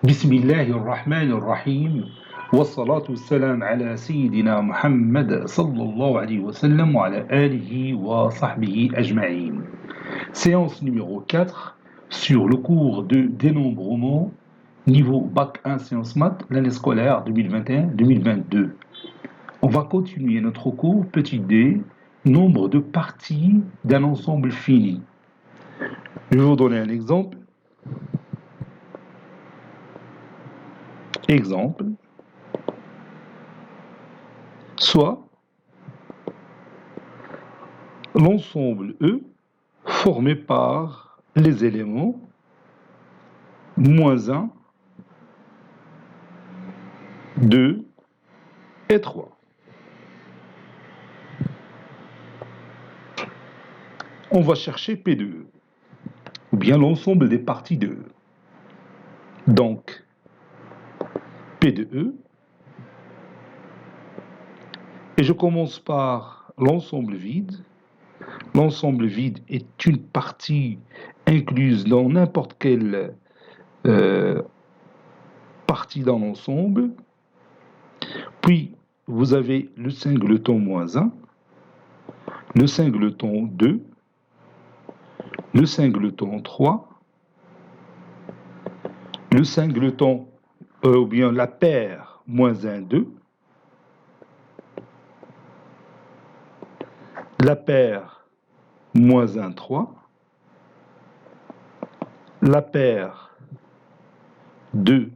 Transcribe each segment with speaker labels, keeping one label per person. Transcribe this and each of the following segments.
Speaker 1: بسم الله الرحمن الرحيم والصلاة والسلام على سيدنا محمد صلى الله عليه وسلم وعلى آله وصحبه أجمعين. Séance numéro 4 sur le cours de dénombrement niveau Bac 1 Sciences Maths l'année scolaire 2021-2022. On va continuer notre cours petit d, nombre de parties d'un ensemble fini. Je vais vous donner un exemple. Exemple, soit l'ensemble E formé par les éléments moins 1, 2 et 3. On va chercher P de E, ou bien l'ensemble des parties de E. Donc, P de E, et je commence par l'ensemble vide. L'ensemble vide est une partie incluse dans n'importe quelle partie d'un ensemble. Puis, vous avez le singleton moins 1, le singleton 2, le singleton 3, le singleton, ou bien la paire moins 1, 2, la paire moins 1, 3, la paire 2,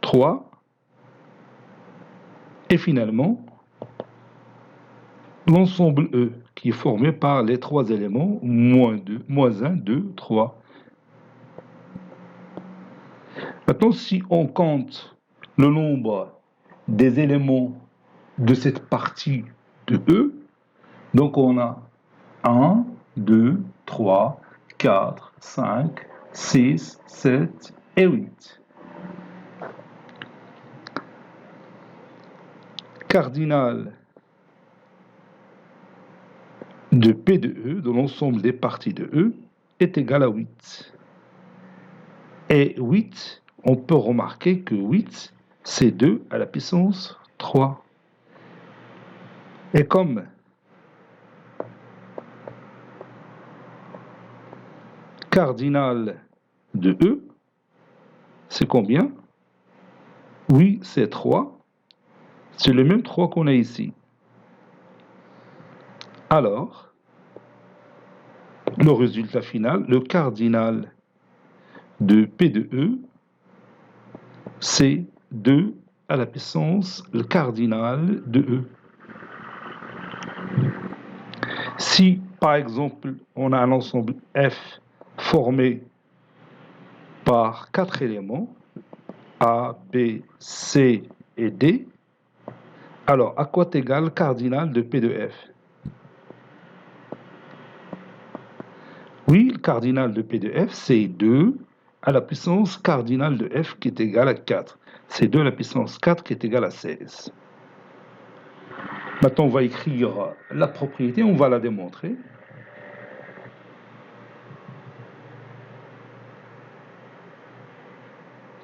Speaker 1: 3, et finalement, l'ensemble E qui est formé par les trois éléments moins 2, moins 1, 2, 3. Maintenant, si on compte le nombre des éléments de cette partie de E, donc on a 1, 2, 3, 4, 5, 6, 7 et 8. Cardinal de P de E, de l'ensemble des parties de E, est égal à 8. Et 8, on peut remarquer que 8, c'est 2 à la puissance 3. Et comme cardinal de E, c'est combien? Oui, c'est 3. C'est le même 3 qu'on a ici. Alors, le résultat final, le cardinal de P de E, c'est 2 à la puissance le cardinal de E. Si, par exemple, on a un ensemble F formé par 4 éléments, A, B, C et D, alors à quoi est égal le cardinal de P de F? Oui, le cardinal de P de F, c'est 2 à la puissance cardinale de F qui est égal à 4. C'est 2 à la puissance 4 qui est égal à 16. Maintenant, on va écrire la propriété, on va la démontrer.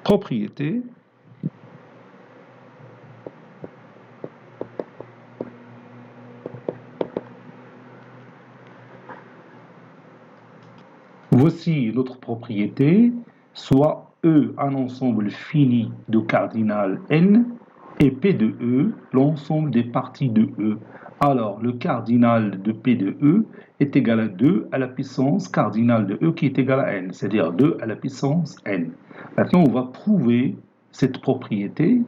Speaker 1: Propriété. Voici notre propriété, soit E un ensemble fini de cardinal n, et P de E, l'ensemble des parties de E. Alors, le cardinal de P de E est égal à 2 à la puissance cardinale de E qui est égal à n, c'est-à-dire 2 à la puissance n. Maintenant, on va prouver cette propriété,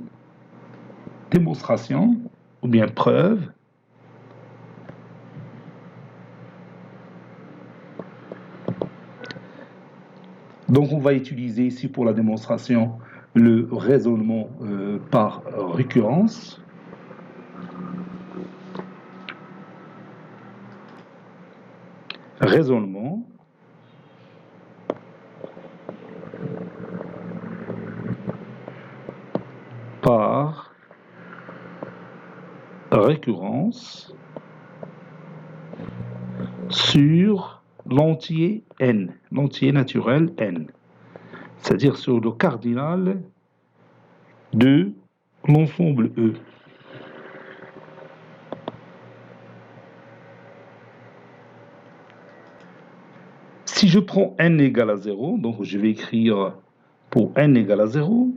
Speaker 1: démonstration, ou bien preuve. Donc, on va utiliser ici pour la démonstration le raisonnement par récurrence. Raisonnement par récurrence sur l'entier n, l'entier naturel n, c'est-à-dire sur le cardinal de l'ensemble E. Si je prends n égale à 0, donc je vais écrire pour n égale à 0,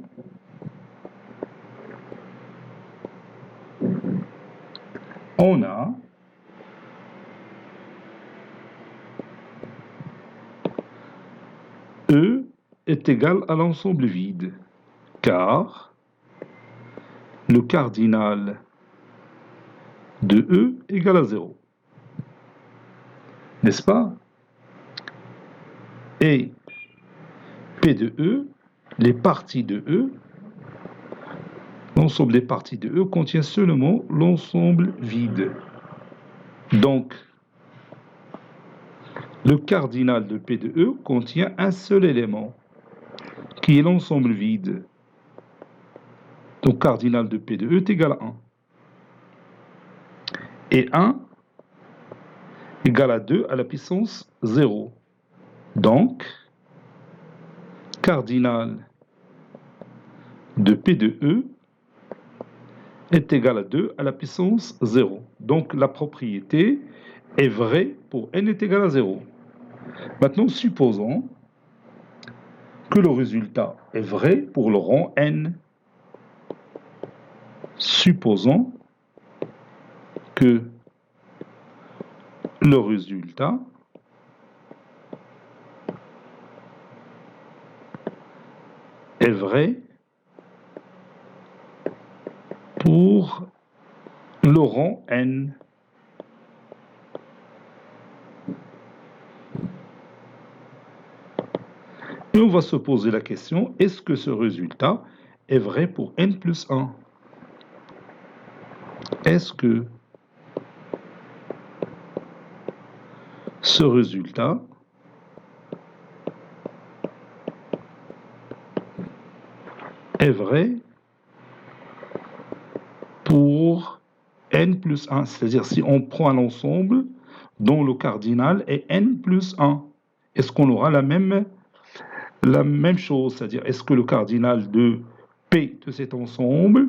Speaker 1: on a E est égal à l'ensemble vide, car le cardinal de E égale à 0. N'est-ce pas? Et P de E, les parties de E, l'ensemble des parties de E contient seulement l'ensemble vide. Donc, le cardinal de P de E contient un seul élément, qui est l'ensemble vide. Donc, cardinal de P de E est égal à 1. Et 1 égale à 2 à la puissance 0. Donc, cardinal de P de E est égal à 2 à la puissance 0. Donc, la propriété est vraie pour n est égal à 0. Maintenant, supposons que le résultat est vrai pour le rang n. Supposons que le résultat est vrai pour le rang n. Et on va se poser la question, est-ce que ce résultat est vrai pour n plus 1? Est-ce que ce résultat est vrai pour n plus 1? C'est-à-dire si on prend un ensemble dont le cardinal est n plus 1, est-ce qu'on aura la même chose? C'est-à-dire est-ce que le cardinal de P de cet ensemble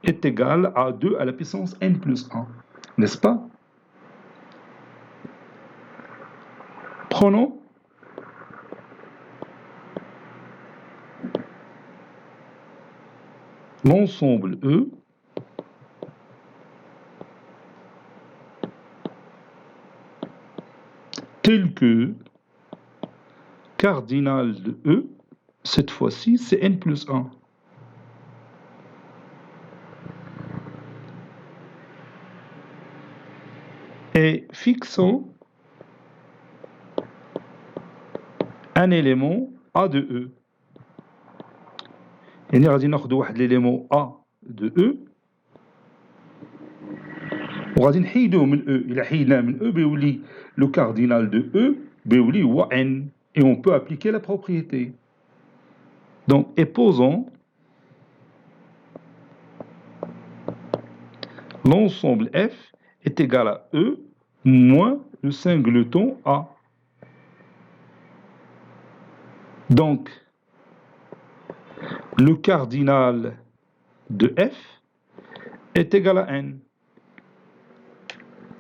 Speaker 1: est égal à 2 à la puissance n plus 1, n'est-ce pas? Prenons l'ensemble E tel que cardinal de E, cette fois-ci, c'est n plus 1. Et fixons un élément A de E. يعني غادي ناخذ واحد l'élément A de E وغادي نحيدوه من E. إلا حيدناه من E بيولي le cardinal de E بيولي هو n. Et on peut appliquer la propriété. Donc, et posons l'ensemble F est égal à E moins le singleton A. Donc, le cardinal de F est égal à n.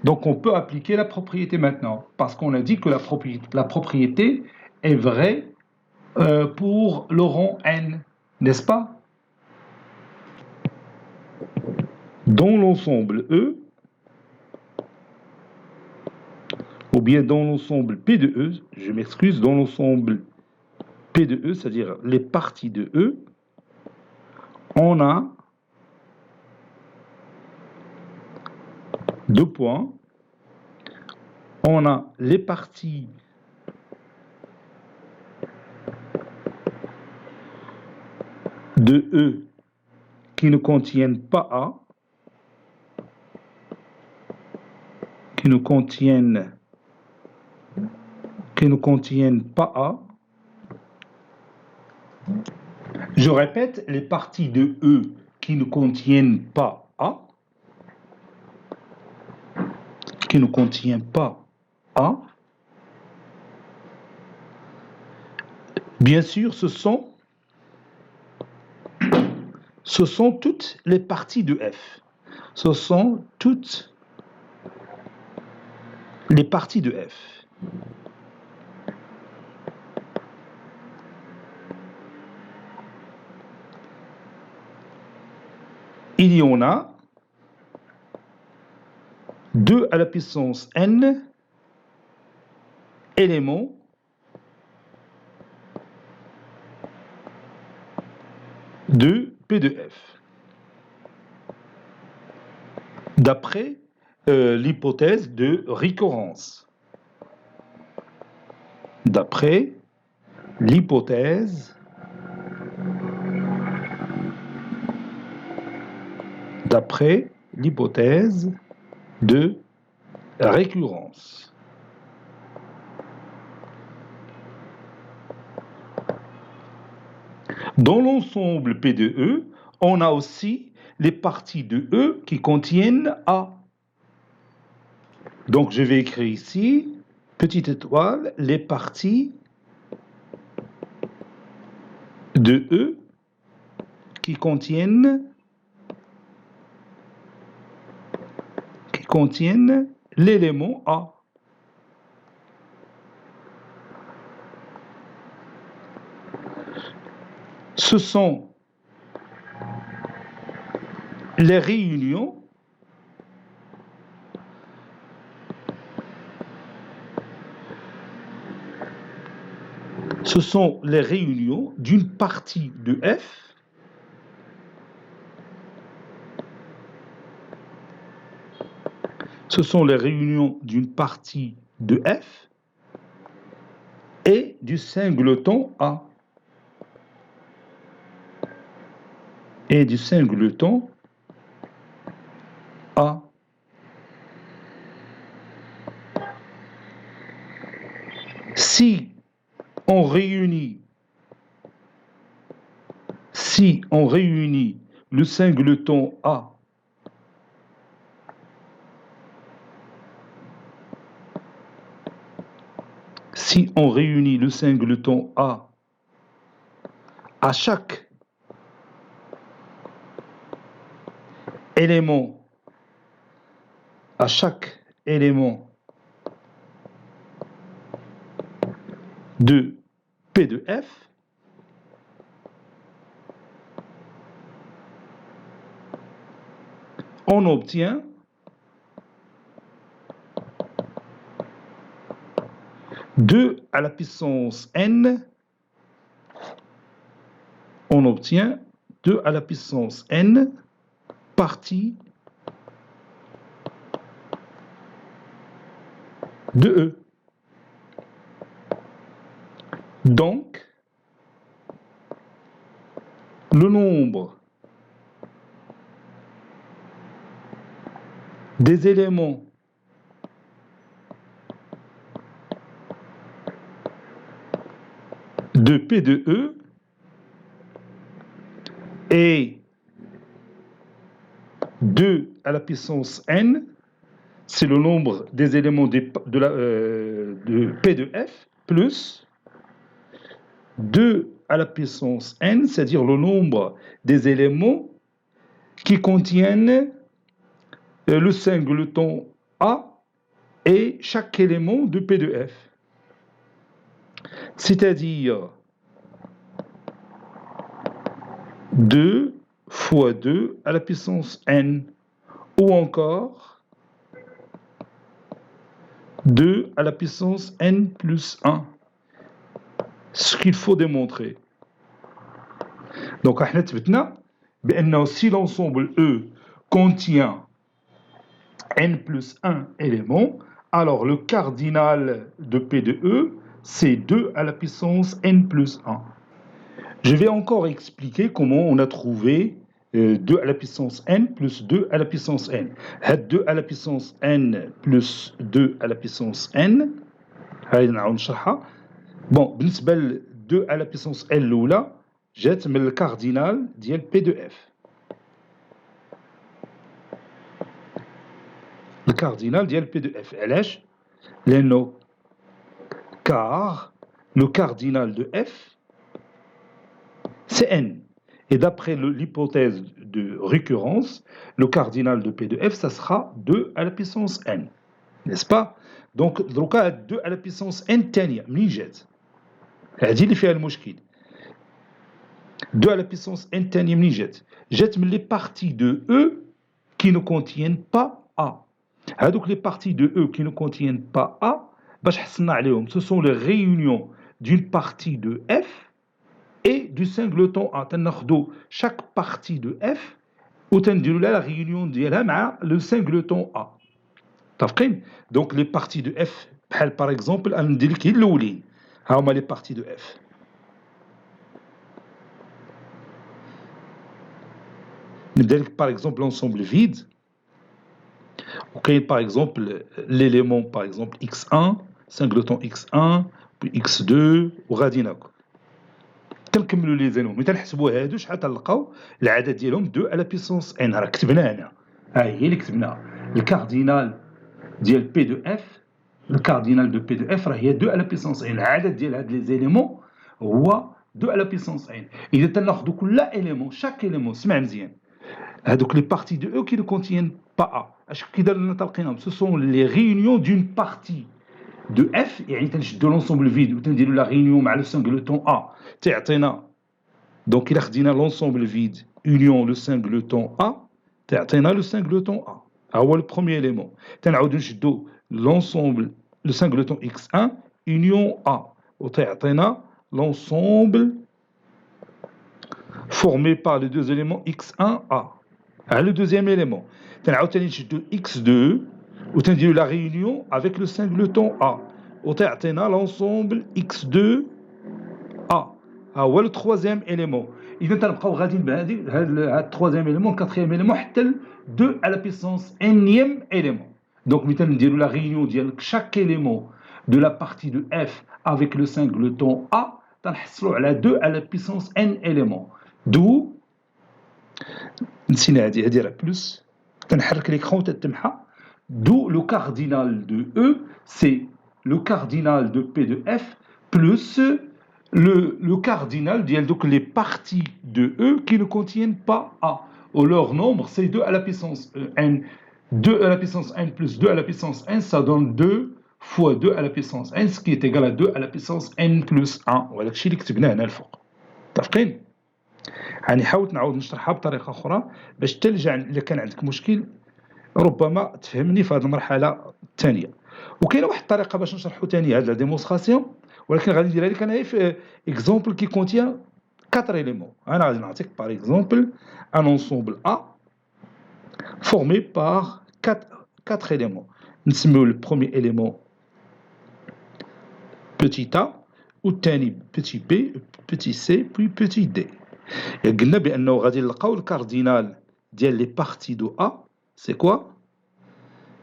Speaker 1: Donc, on peut appliquer la propriété maintenant, parce qu'on a dit que la propriété est vraie pour le rang n, n'est-ce pas? Dans l'ensemble E, ou bien dans l'ensemble P de E, je m'excuse, dans l'ensemble P de E, c'est-à-dire les parties de E, on a deux points. On a les parties de E qui ne contiennent pas A, qui ne contiennent pas A. Je répète, les parties de E qui ne contiennent pas A, qui ne contiennent pas A, bien sûr, ce sont ce sont toutes les parties de F. Ce sont toutes les parties de F. Il y en a 2 à la puissance n éléments de P de F. D'après l'hypothèse de récurrence. D'après l'hypothèse de récurrence. Dans l'ensemble P de E, on a aussi les parties de E qui contiennent A. Donc je vais écrire ici, petite étoile, les parties de E qui contiennent l'élément A. Ce sont les réunions d'une partie de F et du singleton A. Si on réunit le singleton A à chaque élément de P de F, on obtient deux à la puissance n partie de E. Donc, le nombre des éléments de P de E est 2 à la puissance n, c'est le nombre des éléments de P de F, plus 2 à la puissance n, c'est-à-dire le nombre des éléments qui contiennent le singleton A et chaque élément de P de F. C'est-à-dire 2 fois 2 à la puissance n, ou encore 2 à la puissance n plus 1. Ce qu'il faut démontrer. Donc, احنا ثبتنا بأنه si l'ensemble E contient n plus 1 éléments, alors le cardinal de P de E, c'est 2 à la puissance n plus 1. Je vais encore expliquer comment on a trouvé 2 à la puissance n plus 2 à la puissance n. 2 à la puissance n plus 2 à la puissance n. هاي نعاود نشرحها. Bon, بالنسبة ل 2 à la puissance n الأولى جات من الكاردينال ديال P de F. الكاردينال ديال P de F. علاش؟ لأنه car le cardinal de F c'est n. Et d'après l'hypothèse de récurrence, le cardinal de P de F, ça sera 2 à la puissance n. N'est-ce pas? Donc, دروكا 2 à la puissance n الثانية منين جات؟ هذه اللي فيها المشكل. 2 à la puissance n الثانية منين جات؟ جات من les parties de E qui ne contiennent pas A. هذوك les parties de E qui ne contiennent pas A, باش حصلنا عليهم, ce sont les réunions d'une partie de F et du singleton A. تناخدو chaque partie de F وتنديروا لها la réunion ديالها مع le singleton A. متفقين؟ Donc les parties de F بحال par exemple انا ندير لك هي الاولين. ها هما les parties de F. نبدا لك par exemple l'ensemble vide. وكاين par exemple l'élément par exemple x1 singleton x1 puis x2 وغادي ناكل. تنكملوا لي زينو ملي تنحسبوا هادو شحال تلقاو العدد ديالهم 2 على بيسونس n. راه كتبناها هنا, ها هي اللي كتبناها. الكاردينال ديال بي دو اف, الكاردينال دو بي دو اف راه هي 2 على بيسونس n. العدد ديال هاد لي زيليمون هو 2 على بيسونس n. اذا تناخذوا كل اليمون شاك اليمون, سمع مزيان, هادوك لي بارتي دو او كي نو كونتيان با ا, اش كي دار لنا تلقيناهم سو سون لي ريونيون دون بارتي دو اف, يعني تنشدو لونسومبل فيد وتنديروا لا ريونيون مع لو سانغلوتون ا تعطينا. دونك الا خدينا لونسومبل فيد اونيون لو سانغلوتون ا تعطينا لو سانغلوتون ا, ها هو لو بروميير اليمون. تنعاودو نشدو لونسومبل لو سانغلوتون اكس 1 اونيون ا وتعطينا l'ensemble formé par les deux éléments x1a. Le deuxième élément, تنعاود نشدو x2 وتنديرو la réunion avec le singleton a وتعطينا l'ensemble x2a. ها هو le troisième élément. إذا تنبقاو غاديين بهادي هاد troisième élément, quatrième élément حتى ل 2 à la puissance nème élément. Donc ملي تنديرو la réunion ديال chaque élément de la partie de f avec le singleton a تنحصلوا على 2 à la puissance n élément. d'où نسينا هادي راه بلس, تنحرك l'écran وتتمحى. d'où le cardinal de E, c'est le cardinal de P de F plus le cardinal ديال دوك les parties de E qui ne contiennent pas A. Ou leur nombre, c'est 2 à la puissance n. 2 à la puissance n plus 2 à la puissance n, ça donne 2 fois 2 à la puissance n, ce qui est égal à 2 à la puissance n plus 1. وهذاك الشيء اللي كتبناه هنا الفوق. متفقين؟ يعني حاولت نعاود نشرحها بطريقه اخرى باش ترجع اذا كان عندك مشكل ربما تفهمني في هذه المرحله الثانيه. وكاينه واحد الطريقه باش نشرحوا ثاني هذه لا ديمونستراسيون, ولكن غادي نديرها لك انا في اكزومبل كي كونتيان 4 éléments. انا غادي نعطيك par exemple un ensemble A formé par 4 éléments. نسميو le premier élément petit a والثاني petit b petit c puis petit d. قلنا بانه غادي نلقاو الكاردينال ديال لي بارتي دو A, c'est quoi?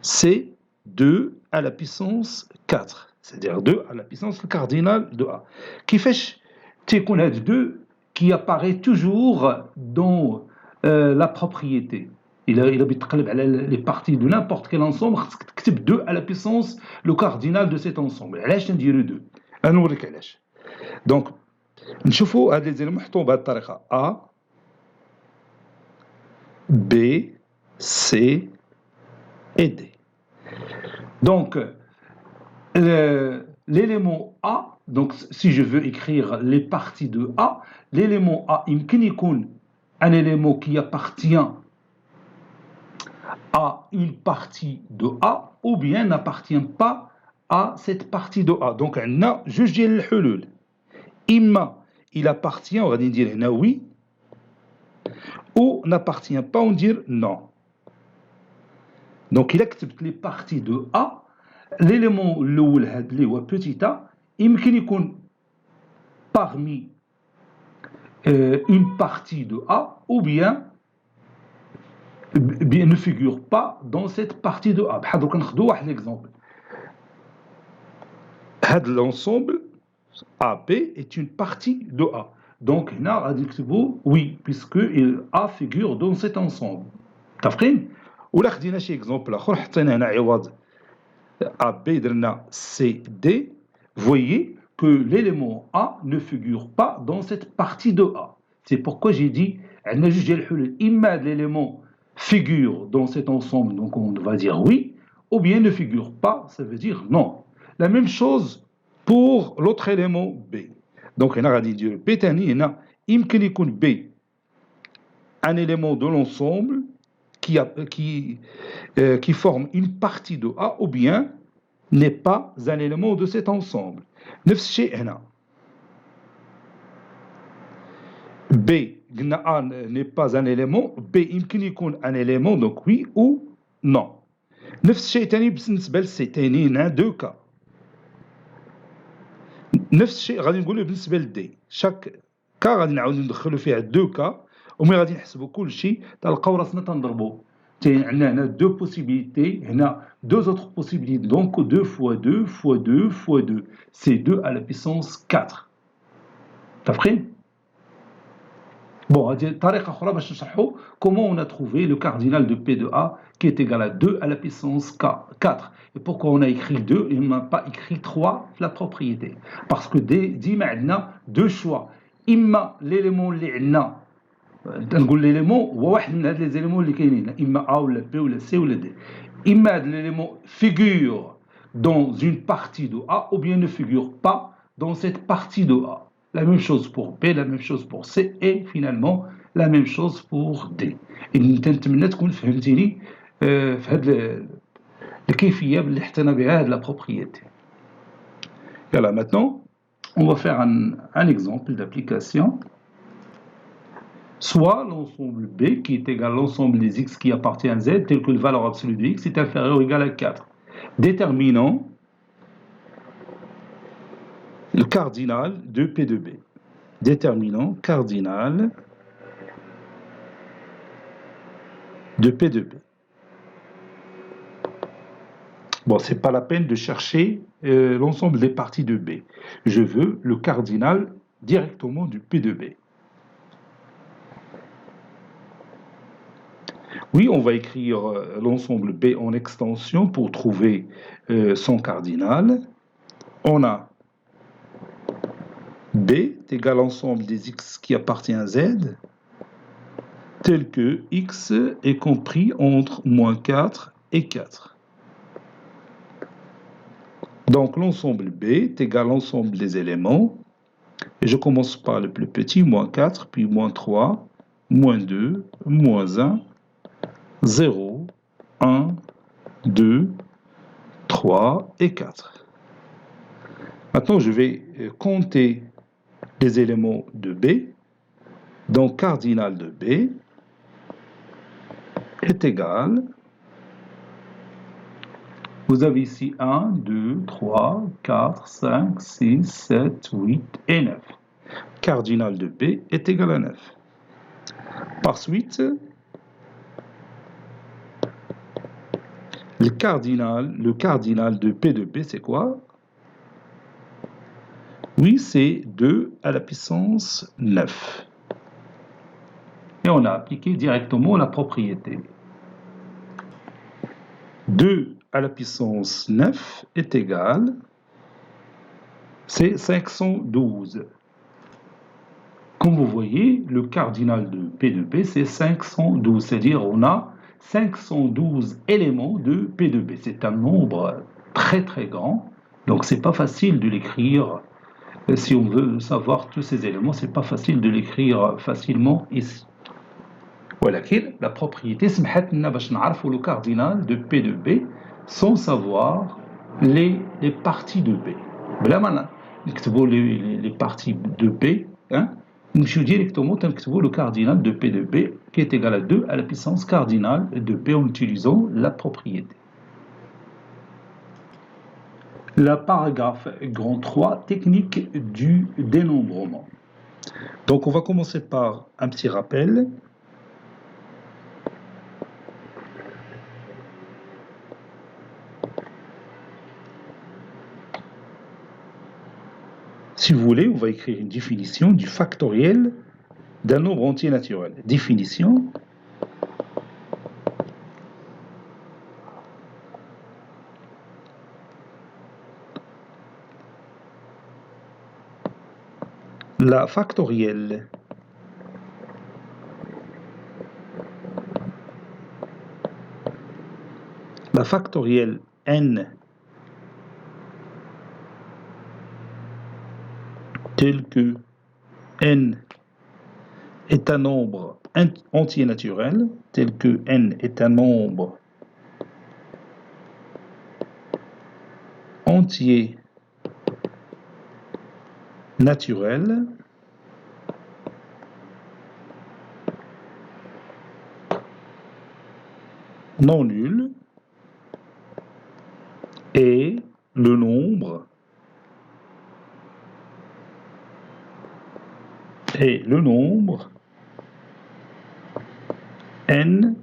Speaker 1: C'est 2 à la puissance 4, c'est-à-dire 2 à la puissance le cardinal de A. كيفاش تيكون هاد 2 qui apparaît toujours dans la propriété. إلا بغيت تقلب على les parties de n'importe quel ensemble خصك تكتب 2 à la puissance le cardinal de cet ensemble. علاش نديرو 2؟ غنوريك علاش. دونك نشوفوا هاد لي زيليمون محطوطين بهاد الطريقه A B C et D. Donc l'élément A, donc si je veux écrire les parties de A, l'élément A يمكن يكون un élément qui appartient à une partie de A ou bien n'appartient pas à cette partie de A. Donc عندنا جوج ديال الحلول. إما il appartient, وغادي ندير هنا oui, ou n'appartient pas, on dire non. Donc il accepte les parties de A. L'élément الأول هذا اللي هو petit a يمكن يكون parmi une partie de A ou bien ne figure pas dans cette partie de A. بحال دوك ناخذوا واحد l'exemple. هذا l'ensemble AB est une partie de A. Donc هنا غادي نكتبوا oui puisque A figure dans cet ensemble. متفقين؟ ولا خدينا شي exemple اخر حطينا هنا عوض AB درنا CD, voyez que l'élément A ne figure pas dans cette partie de A. C'est pourquoi j'ai dit, on a juste imma de l'élément figure dans cet ensemble, donc on va dire oui, ou bien ne figure pas, ça veut dire non. La même chose pour l'autre élément B. Donc on a dit B tani, on a يمكن يكون B un élément de l'ensemble qui forme une partie de A ou bien n'est pas un élément de cet ensemble. نفس الشيء هنا. B A n'est pas un élément, B يمكن يكون un élément, donc oui ou non. نفس الشيء تاني بالنسبة لسي تاني هنا دو كا. نفس الشيء غادي نقولوا بالنسبة لدي. شاك كا غادي نعاودو ندخلو فيها دو كا وملي غادي نحسبوا كل شيء تلقاو راسنا تنضربوا. عندنا هنا دو بوسيبيليتي هنا دو زوتر بوسيبيليتي دونك 2 fois 2 fois 2 fois 2 c'est 2 à la puissance 4. متفقين؟ Bon, هذه طريقة أخرى باش نشرحوا comment on a trouvé le cardinal de P de A qui est égal à 2 à la puissance 4. Et pourquoi on a écrit 2 et on n'a pas écrit 3 la propriété? Parce que ديما عندنا deux choix. إما l'élément اللي عندنا نقول l'élément هو واحد من هاد les éléments اللي كاينين إما A ولا B ولا C ولا D. إما هاد l'élément figure dans une partie de A ou bien ne figure pas dans cette partie de A. La même chose pour B, la même chose pour C et finalement la même chose pour D. نتمنى تكون فهمتيني في هاد الكيفية اللي حطينا بها هاد la propriété. Voilà, maintenant on va faire un exemple d'application. Soit l'ensemble B qui est égal à l'ensemble des x qui appartient à z tel que la valeur absolue de x est inférieure ou égale à 4. Déterminons le cardinal de P de B. Déterminons cardinal de P de B. Bon, c'est pas la peine de chercher l'ensemble des parties de B. Je veux le cardinal directement du P de B. Oui, on va écrire l'ensemble B en extension pour trouver son cardinal. On a B est égal à l'ensemble des x qui appartient à z, tel que x est compris entre moins 4 et 4. Donc l'ensemble B est égal à l'ensemble des éléments. Et je commence par le plus petit, moins 4, puis moins 3, moins 2, moins 1, 0, 1, 2, 3 et 4. Maintenant, je vais compter les éléments de B. Donc, cardinal de B est égal. Vous avez ici 1, 2, 3, 4, 5, 6, 7, 8 et 9. Cardinal de B est égal à 9. Par suite, le cardinal de P de B, c'est quoi? Oui, c'est 2 à la puissance 9. Et on a appliqué directement la propriété. 2 à la puissance 9 est égal, c'est 512. Comme vous voyez, le cardinal de P de B, c'est 512, c'est-à-dire on a 512 éléments de P de B. C'est un nombre très très grand, donc c'est pas facile de l'écrire. Si on veut savoir tous ces éléments, c'est pas facile de l'écrire facilement ici. ولكن la propriété سمحت لنا باش نعرفوا le cardinal de P de B sans savoir les parties de B. بلا ما نكتبوا les parties de B, hein, نمشيو directement تنكتبوا le cardinal de P de B qui est égal à 2 à la puissance cardinale de P en utilisant la propriété. Le paragraphe grand 3, technique du dénombrement. Donc on va commencer par un petit rappel. Si vous voulez, on va écrire une définition du factoriel d'un nombre entier naturel. Définition. La factorielle la factorielle n telle que n est un nombre entier naturel, tel que n est un nombre entier naturel, non nul, et le nombre n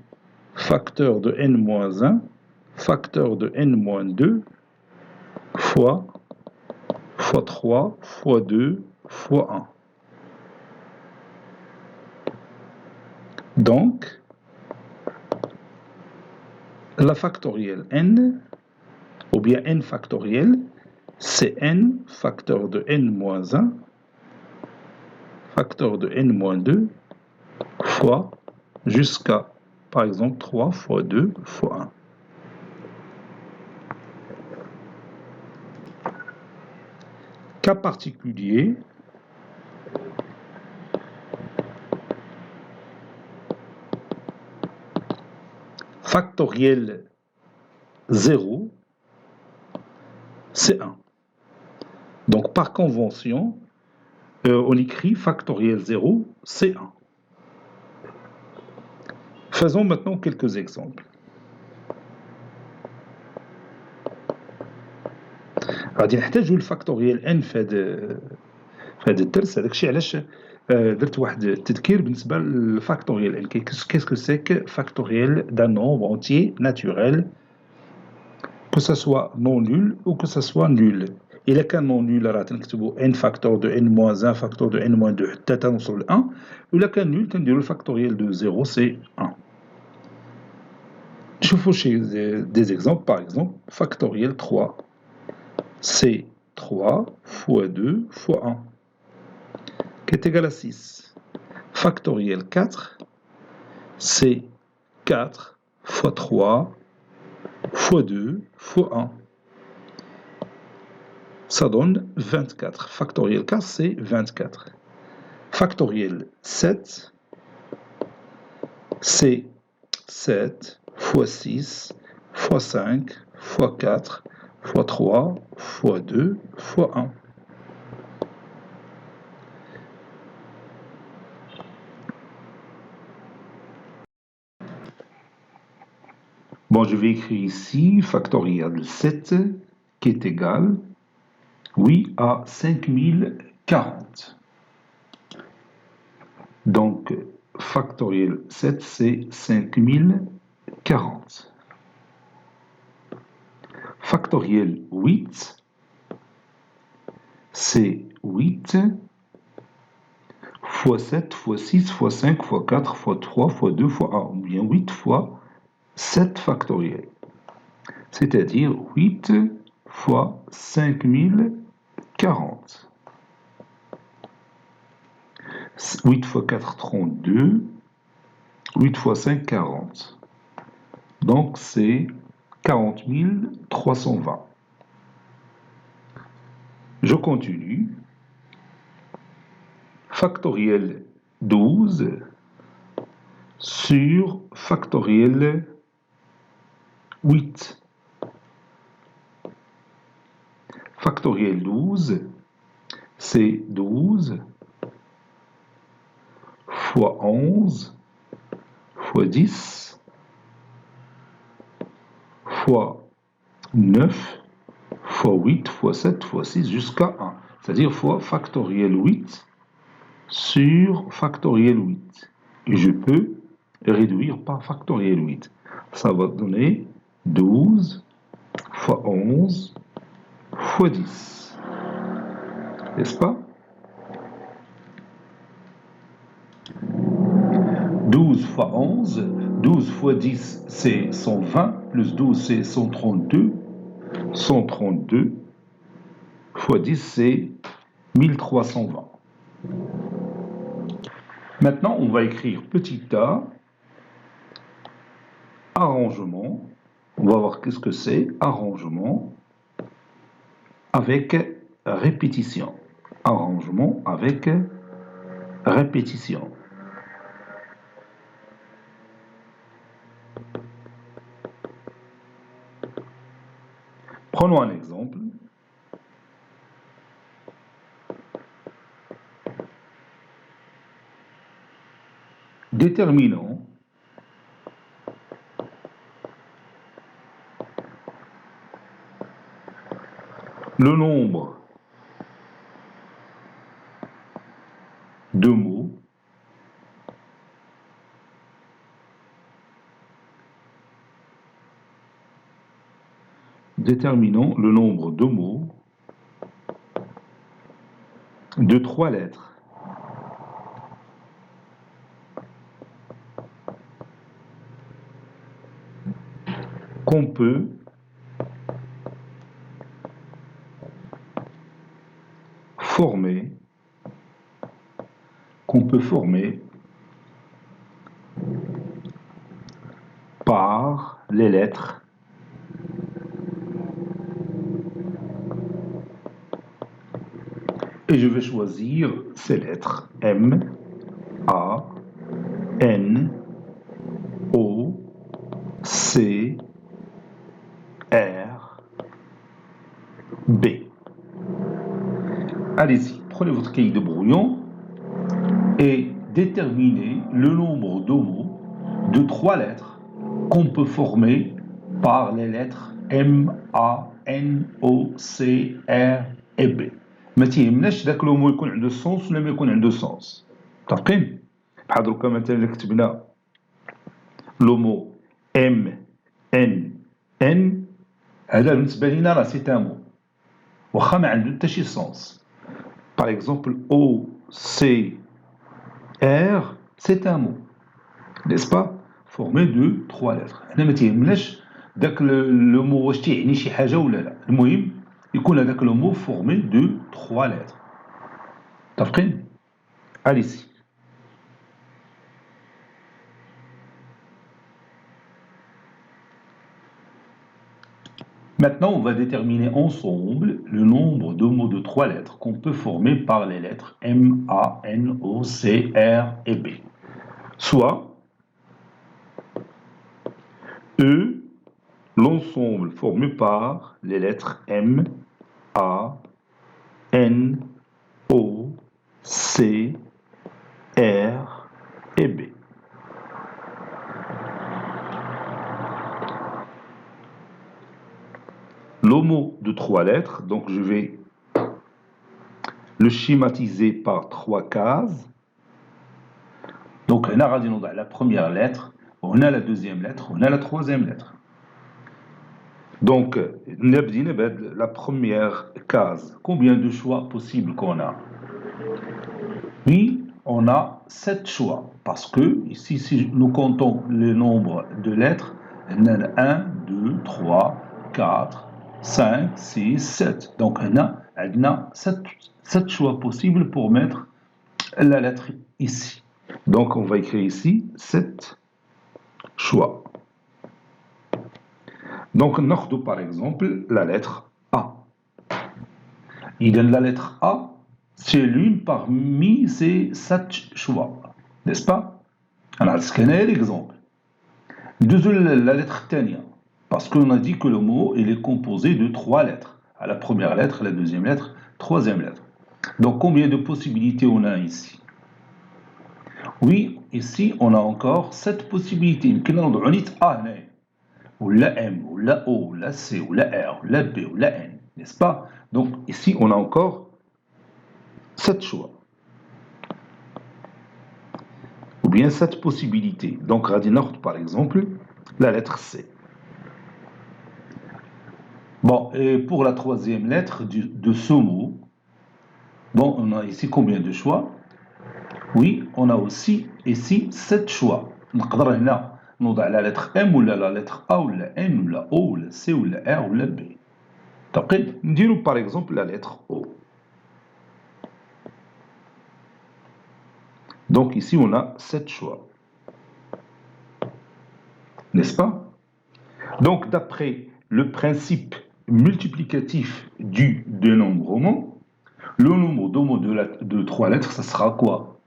Speaker 1: facteur de n-1 facteur de n-2 fois 3 fois 2 fois 1. Donc, la factorielle n, ou bien n factoriel, c'est n facteur de n-1 facteur de n-2 fois jusqu'à, par exemple, 3 fois 2 fois 1. Cas particulier, factoriel 0, c'est 1. Donc, par convention, on écrit factoriel 0, c'est 1. Faisons maintenant quelques exemples. غادي نحتاجوا الفاكتوريال n في هذا الدرس. هذاك الشيء علاش درت واحد التذكير بالنسبه للفاكتوريال n. Qu'est-ce que c'est que factoriel d'un nombre entier naturel, que ça soit non nul ou que ça soit nul. إلا كان non nul راه تنكتبوا n facteur de n-1 facteur de n-2 حتى تنوصلوا ل 1. وإلا كان nul تنديروا الفاكتوريال de 0 c'est 1. نشوفوا شي des exemples. Par exemple, factoriel 3, c'est 3 fois 2 fois 1, qui est égal à 6. Factoriel 4, c'est 4 fois 3 fois 2 fois 1. Ça donne 24. Factoriel 4, c'est 24. Factoriel 7, c'est 7 fois 6 fois 5 fois 4 fois 3 fois 2 fois 1. Bon, je vais écrire ici factoriel 7 qui est égal, oui, à 5040. Donc, factoriel 7, c'est 5040. Factoriel 8, c'est 8 fois 7 fois 6 fois 5 fois 4 fois 3 fois 2 fois 1, ou bien 8 fois 7 factoriel. C'est-à-dire 8 fois 5040. 8 fois 4, 32. 8 fois 5, 40. Donc, c'est 40 320. Je continue. Factoriel 12 sur factoriel 8. Factoriel 12, c'est 12 fois 11 fois 10 fois 9 fois 8 fois 7 fois 6 jusqu'à 1. C'est-à-dire fois factoriel 8 sur factoriel 8. Et je peux réduire par factoriel 8. Ça va donner 12 fois 11 fois 10. N'est-ce pas? 12 fois 11, 12 fois 10, c'est 120, plus 12, c'est 132. 132 fois 10, c'est 1320. Maintenant, on va écrire petit a, arrangement, On va voir qu'est-ce que c'est arrangement avec répétition. Arrangement avec répétition. Prenons un exemple. Déterminons le nombre de mots déterminons le nombre de mots de 3 lettres qu'on peut former par les lettres et je vais choisir ces lettres M, A, N, O, C, R, B. Allez-y, prenez votre cahier de brouillon et déterminez le nombre de mots de 3 lettres qu'on peut former par les lettres M, A, N, O, C, R et B. ما تيهمناش داك لو مو يكون عنده سونس ولا ما يكون عنده سونس. متفقين؟ بحال دروكا مثلا كتبنا لو مو M N N هذا بالنسبه لينا راه سي ان مو واخا ما عنده حتى شي سونس. Par exemple O C R c'est un mot, n'est-ce pas? Formé de 3 lettres. هنا ما تيهمناش داك لو مو واش تيعني شي حاجه ولا لا، المهم يكون هذاك لو مو formé de 3 lettres. متفقين؟ Allez-y. Maintenant, on va déterminer ensemble le nombre de mots de 3 lettres qu'on peut former par les lettres M, A, N, O, C, R et B. Soit E, l'ensemble formé par les lettres M, A, N, O, C, R et B. Le mot de 3 lettres, donc je vais le schématiser par 3 cases. Donc, on a la première lettre, on a la deuxième lettre, on a la troisième lettre. Donc, la première case, combien de choix possibles qu'on a? Oui, on a 7 choix, parce que ici, si nous comptons le nombre de lettres, on a 1, 2, 3, 4, 5, 6, 7. Donc, on a 7 choix possibles pour mettre la lettre ici. Donc, on va écrire ici 7 choix. Donc, nous par exemple la lettre A. Il donne la lettre A, c'est l'une parmi ces 7 choix, n'est-ce pas? Alors, c'est l'exemple. La lettre Tania, parce qu'on a dit que le mot il est composé de 3 lettres. À la première lettre, la deuxième lettre, troisième lettre. Donc, combien de possibilités on a ici? Oui, ici, on a encore 7 possibilités. يمكن نوضعوا نيت A هنا ولا M ولا O ولا C ولا R ولا B ولا N, n'est-ce pas? Donc, ici, on a encore 7 choix. Ou bien 7 possibilités. Donc, Radinort, par exemple, la lettre C. Bon, et pour la troisième lettre de ce mot, bon, on a ici combien de choix? Oui, on a aussi ici 7 choix. نقدر هنا نوضع la lettre M ولا la lettre A ولا N ولا O ولا C ولا R ولا B. طيب نديرو par exemple la lettre O. Donc ici on a 7 choix. N'est-ce pas? Donc, d'après le principe multiplicatif du dénombrement, le nombre de mots de 3 lettres, ça sera quoi?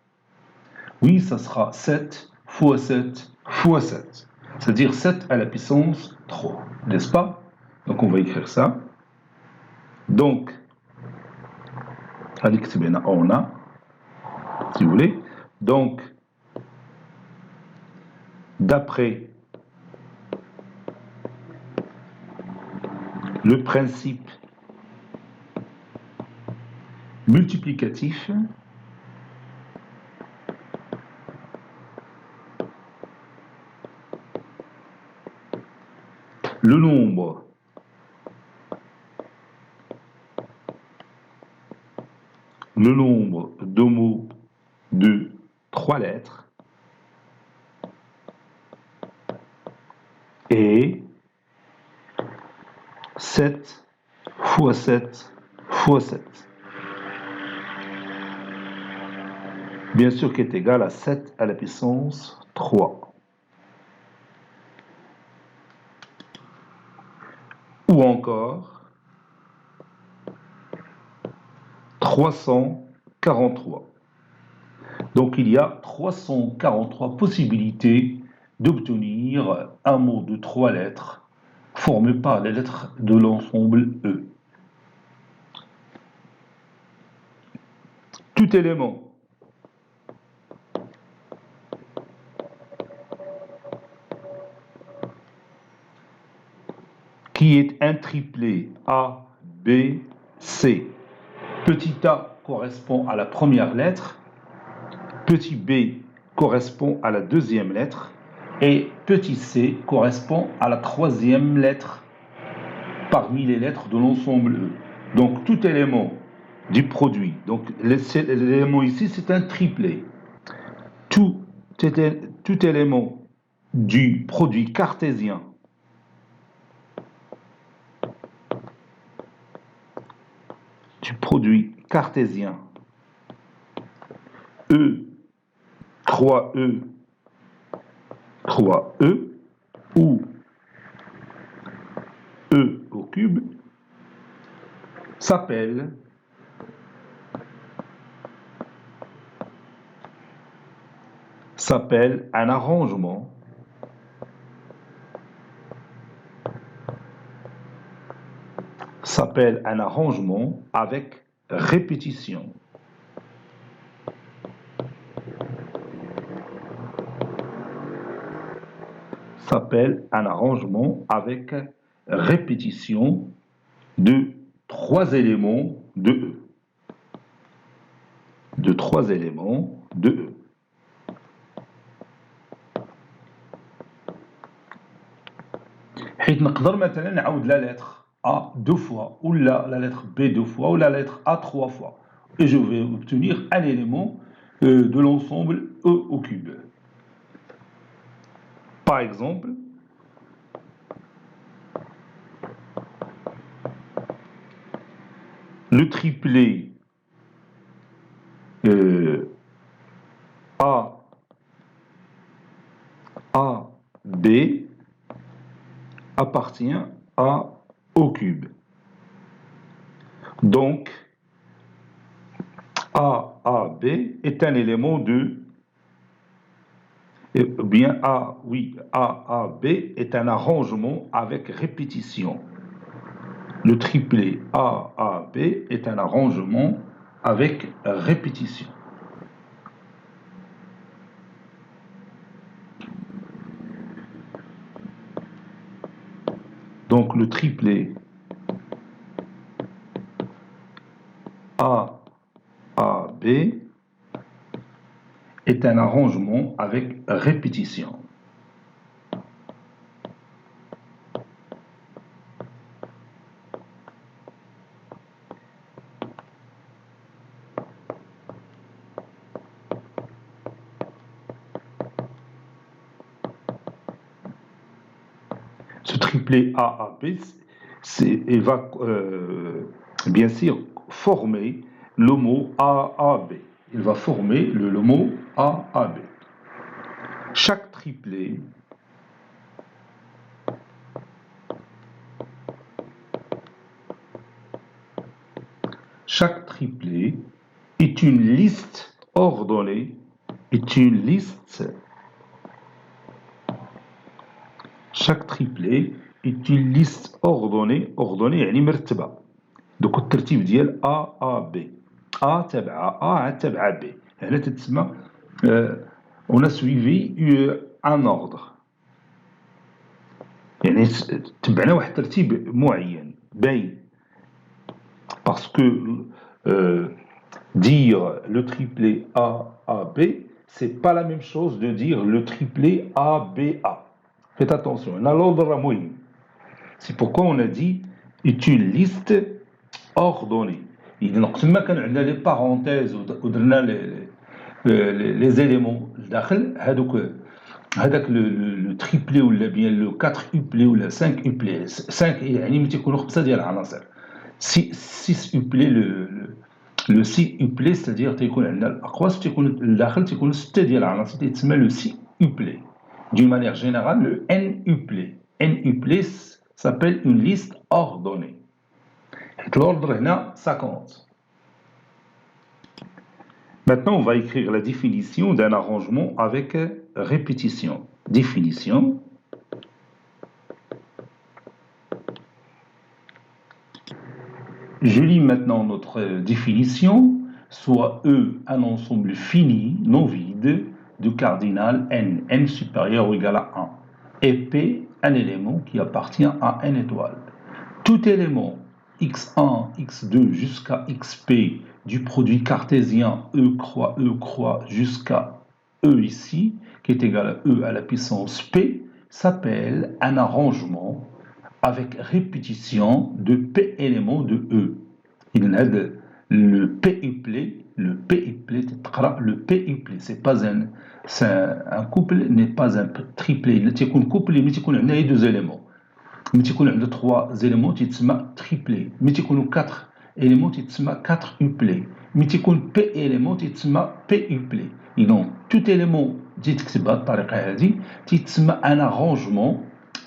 Speaker 1: Oui, ça sera 7 fois 7 fois 7. C'est-à-dire 7 à la puissance 3, n'est-ce pas? Donc, on va écrire ça. Donc, on a, si vous voulez. Donc, d'après le principe multiplicatif, le nombre de mots de 3 lettres est 7 fois 7 fois 7. Bien sûr, qui est égal à 7 à la puissance 3. Ou encore 343. Donc il y a 343 possibilités d'obtenir un mot de 3 lettres formé par les lettres de l'ensemble E. Tout élément qui est un triplet A, B, C. Petit a correspond à la première lettre, petit b correspond à la deuxième lettre et petit c correspond à la troisième lettre parmi les lettres de l'ensemble E. Donc tout élément du produit, donc l'élément ici c'est un triplet. Tout élément du produit cartésien E, 3E, 3E ou E au cube s'appelle un arrangement avec répétition. S'appelle un arrangement avec répétition de 3 éléments de E. De 3 éléments de E. حيث نقدر مثلا نعاود la lettre A 2 fois, ou la lettre B 2 fois, ou la lettre A 3 fois. Et je vais obtenir un élément de l'ensemble E au cube. Par exemple, le triplet A, B appartient à au cube. Donc, B est un élément de... bien, B est un arrangement avec répétition. Le triplet B est un arrangement avec répétition. Donc, le triplet B est un arrangement avec répétition. Ce triplet B, il va bien sûr former le mot AAB. Il va former le mot AAB. Chaque triplet chaque triplet est une liste ordonnée, est une liste. Chaque triplet est une liste ordonnée يعني مرتبة. دوك الترتيب ديال A B A تبع A عاد تبع B. هنا تتسمى on a suivi un ordre. يعني تبعنا واحد الترتيب معين باين. Parce que dire le triplet A B, c'est pas la même chose de dire le triplet A B A. Faites attention, on a l'ordre moyen. C'est pourquoi on a dit est une liste ordonnée. Donc, si on a les parenthèses ou les éléments الداخل هذاك le triplet ou bien le 4 uplé ou le 5 uplé 5 يعني ملي تيكونوا 5 ديال العناصر 6 uplé le 6 uplé c'est-à-dire تيكون عندنا الاقواس تيكون الداخل تيكون 6 ديال العناصر تيتسمى le 6 uplé. D'une manière générale, le N-uplé. N-uplé s'appelle une liste ordonnée. L'ordre là, ça compte. Maintenant, on va écrire la définition d'un arrangement avec répétition. Définition. Je lis maintenant notre définition, soit E, un ensemble fini, non vide, de cardinal n, n supérieur ou égal à 1, et P, un élément qui appartient à n étoile. Tout élément x1, x2 jusqu'à xp du produit cartésien E croix jusqu'à E ici, qui est égal à E à la puissance P, s'appelle un arrangement avec répétition de P éléments de E. Il a le P uplé, le P uplé, c'est pas un couple, n'est pas un triplet. Il y a un couple, mais il y a deux éléments. Mais il y a trois éléments, il y a triplé. Mais il y a quatre éléments, il y a quatre uplés. Mais il y a P éléments, il y a P uplé. Et donc, tout élément, il y a un arrangement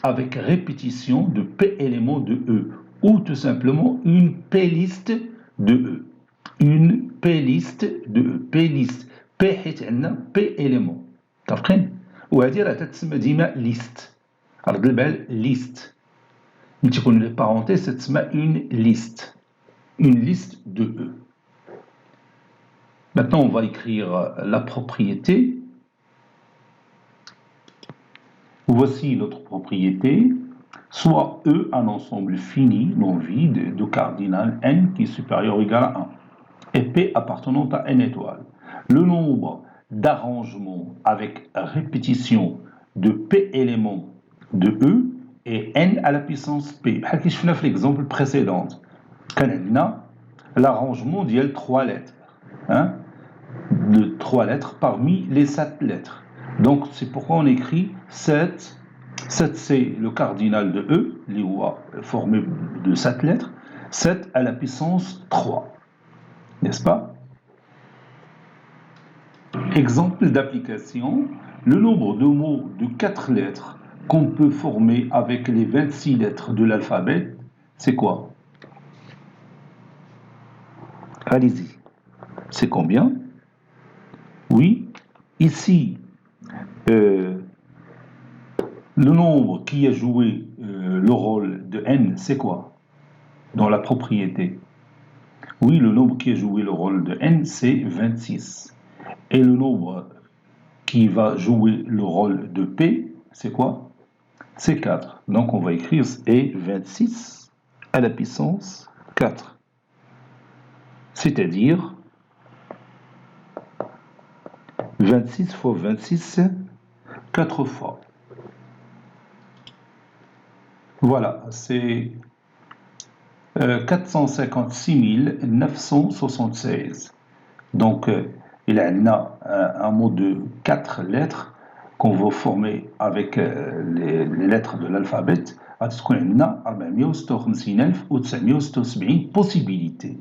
Speaker 1: avec répétition de P éléments de E, ou tout simplement une P-liste de E. Une P-liste de E. P-liste. P حيت عندنا P éléments. متفقين؟ وهذه راه تتسمى ديما ليست. رد البال ليست. ملي تكون لي بارونتيز تتسمى une liste. Une liste de E. Maintenant, on va écrire la propriété. Voici notre propriété, soit E un ensemble fini, non vide, de cardinal n qui est supérieur ou égal à 1, et P appartenant à n étoiles. Le nombre d'arrangements avec répétition de P éléments de E est n à la puissance P. بحال كي شفنا في l'exemple précédent. كان عندنا l'arrangement ديال 3 lettres. De 3 lettres parmi les 7 lettres. Donc, c'est pourquoi on écrit 7. 7, c'est le cardinal de E, formé de 7 lettres. 7 à la puissance 3. N'est-ce pas? Exemple d'application. Le nombre de mots de 4 lettres qu'on peut former avec les 26 lettres de l'alphabet, c'est quoi? Allez-y. C'est combien? Oui, ici, le nombre qui a joué le rôle de n, c'est quoi? Dans la propriété. Oui, le nombre qui a joué le rôle de n, c'est 26. Et le nombre qui va jouer le rôle de p, c'est quoi? C'est 4. Donc on va écrire et 26 à la puissance 4. C'est-à-dire 26 fois 26, 4 fois. Voilà, c'est 456 976. Donc, il y a un mot de 4 lettres qu'on va former avec les lettres de l'alphabet. Il y a 456 976 possibilités.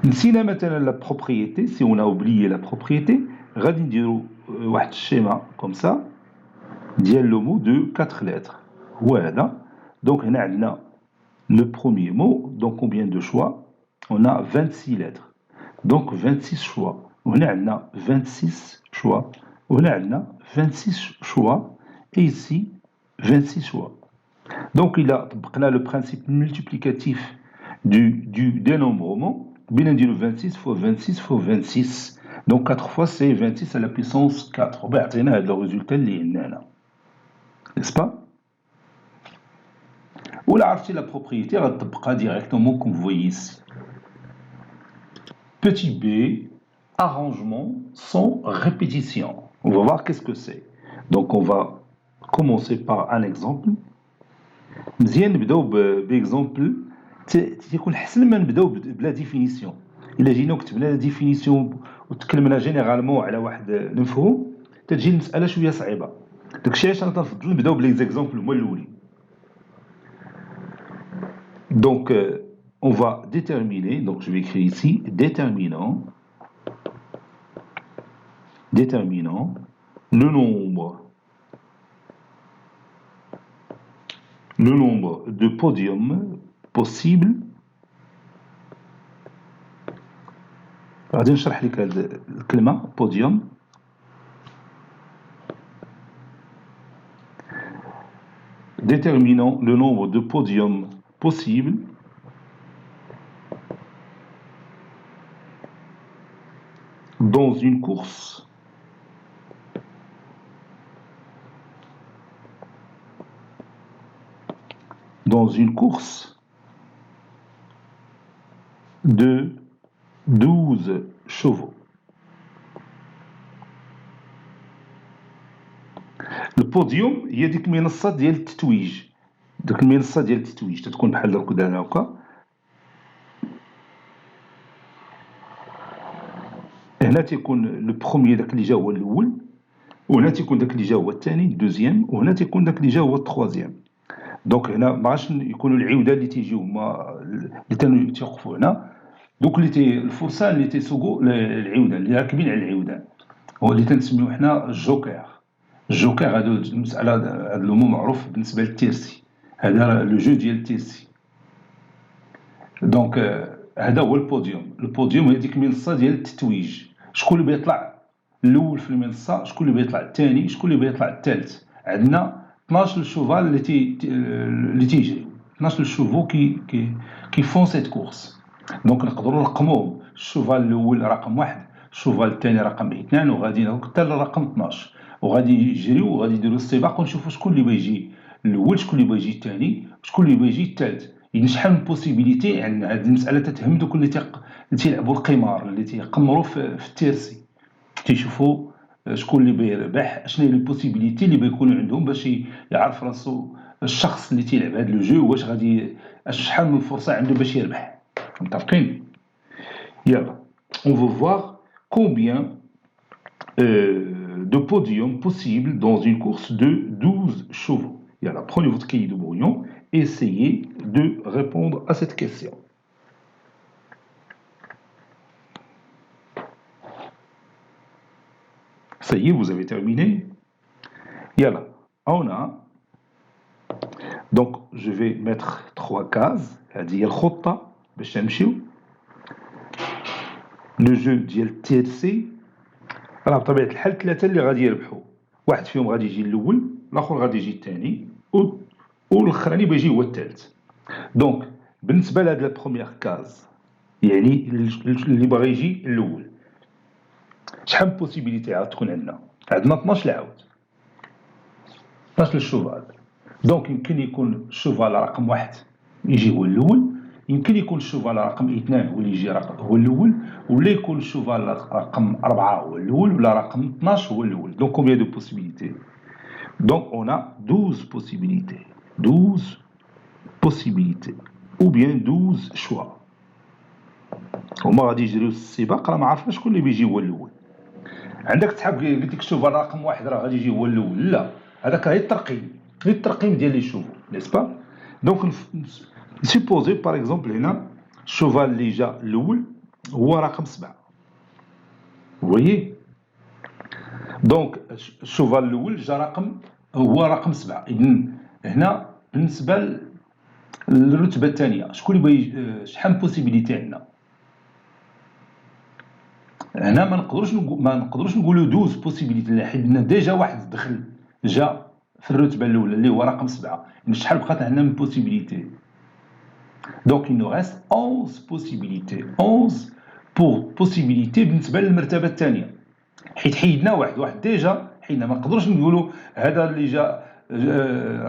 Speaker 1: نسينا مثلا la propriété, si on a oublié la propriété, غادي نديرو واحد الشيما comme ça ديال le mot de 4 lettres. هو هذا. Donc هنا عندنا Le premier mot, donc combien de choix? On a 26 lettres. Donc 26 choix. On a 26 choix. On a 26 choix. Et ici, 26 choix. Donc il a le principe multiplicatif du dénombrement. Bien dit le 26 fois 26 fois 26. Donc 4 fois c'est 26 à la puissance 4. On a le résultat n'est-ce pas? Ou la propriété directement comme vous voyez ici. Petit b, arrangement sans répétition. On va voir qu'est-ce que c'est. Donc on va commencer par un exemple. مزيان نبداو باكزومبل تيكون حسن ما نبداو بلا ديفينيسيون. الا جينا وكتبنا ديفينيسيون وتكلمنا جينيرالمون على واحد المفهوم تتجي المساله شويه صعيبه. داكشي علاش انا تنفضل نبداو بلي زيكزامبل هما الاولين. Donc on va déterminer, donc je vais écrire ici déterminant le nombre de podiums possibles. غادي نشرح لك هذه الكلمة podium. Déterminant le nombre de podiums possibles dans une course de 12 chevaux. البوديوم هي ديك المنصه ديال التتويج. ديك المنصه ديال التتويج تتكون بحال هكا هكا. هنا تيكون لو بروميير داك اللي جا هو الاول، وهنا تيكون داك اللي جا هو الثاني الدوزيام، وهنا تيكون داك اللي جا هو التروازيام. دونك هنا ما عادش يكونوا العوده اللي تيجيو هما اللي تيوقفوا هنا، دوك اللي الفرسان اللي تيسوقوا العوده اللي راكبين على العوده هو اللي تنسميو حنا الجوكر. الجوكر هذا المساله هذا لو مو معروف بالنسبه للتيرسي، هذا لو جو ديال التيرسي. دونك هذا هو البوديوم. البوديوم هي ديك المنصه ديال التتويج. شكون اللي بيطلع الاول في المنصه، شكون اللي بيطلع الثاني، شكون اللي بيطلع الثالث. عندنا 12 شوفال اللي تيجري 12 شوفو كي فون سيت كورس. دونك نقدروا نرقموهم. الشوفال الاول رقم 1، الشوفال الثاني رقم 2، وغادي حتى للرقم 12، وغادي يجريو وغادي يديروا السباق ونشوفوا شكون اللي بيجي الاول، شكون اللي بيجي الثاني، شكون اللي بيجي الثالث. يعني شحال من بوسيبيليتي عندنا. هذه المساله تتهم دوك اللي تيلعبوا القمار، اللي تيقمروا في التيرسي، تيشوفوا شكون اللي بيربح، شنو هي البوسيبيليتي اللي بيكونوا عندهم باش يعرف راسو الشخص اللي تيلعب هذا لو جو واش غادي شحال من فرصه عنده باش يربح. متفقين؟ يلا on veut voir combien de podiums possibles dans une course de 12 chevaux. Yalla, prenez votre cahier de brouillon et essayez de répondre à cette question. Ça y est, vous avez terminé? Yalla, on a. Donc, je vais mettre 3 cases. هذه الخطة باش نمشيو. لو جو ديال التيرسي راه بطبيعة الحال 3 اللي غادي يربحوا. واحد فيهم غادي يجي الاول، الاخر غادي يجي الثاني، والاخراني بيجي هو الثالث. دونك بالنسبه لهاد لا بروميير كاز، يعني اللي باغي يجي الاول، شحال من بوسيبيليتي عاد تكون عندنا؟ عندنا 12 العاود، 12 الشوفال. دونك يمكن يكون الشوفال رقم 1 يجي هو الاول، يمكن يكون الشوفال رقم 2 هو اللي يجي هو الاول، ولا يكون الشوفال رقم 4 هو الاول، ولا رقم 12 هو الاول. دونك combien de possibilités؟ Donc on a 12 possibilités. 12 possibilités ou bien 12 choix. هما غادي يجريو السباق، راه ما عارفين شكون اللي بيجي هو الاول. عندك تحب قلت لك الشوفال رقم 1 راه غادي يجي هو الاول، لا، هذاك غير الترقيم ديال لي شوفو، نيس با. دونك سيبوزي باغ اكزومبل هنا الشوفال اللي جا الاول هو رقم 7. ويي دونك الشوفال الاول جا هو رقم 7. اذن هنا بالنسبه الرتبه الثانيه شكون اللي بغى شحال من بوسيبيليتي عندنا هنا ما نقدروش نقولوا 12 بوسيبيليتي حيت ديجا واحد دخل جا في الرتبه الاولى اللي هو رقم 7 شحال بقات عندنا من بوسيبيليتي دونك il nous reste 11 possibilités 11 possibilités بالنسبه للمرتبه الثانيه حيت حيدنا واحد ديجا حيدنا ما نقدروش نقولوا هذا اللي جا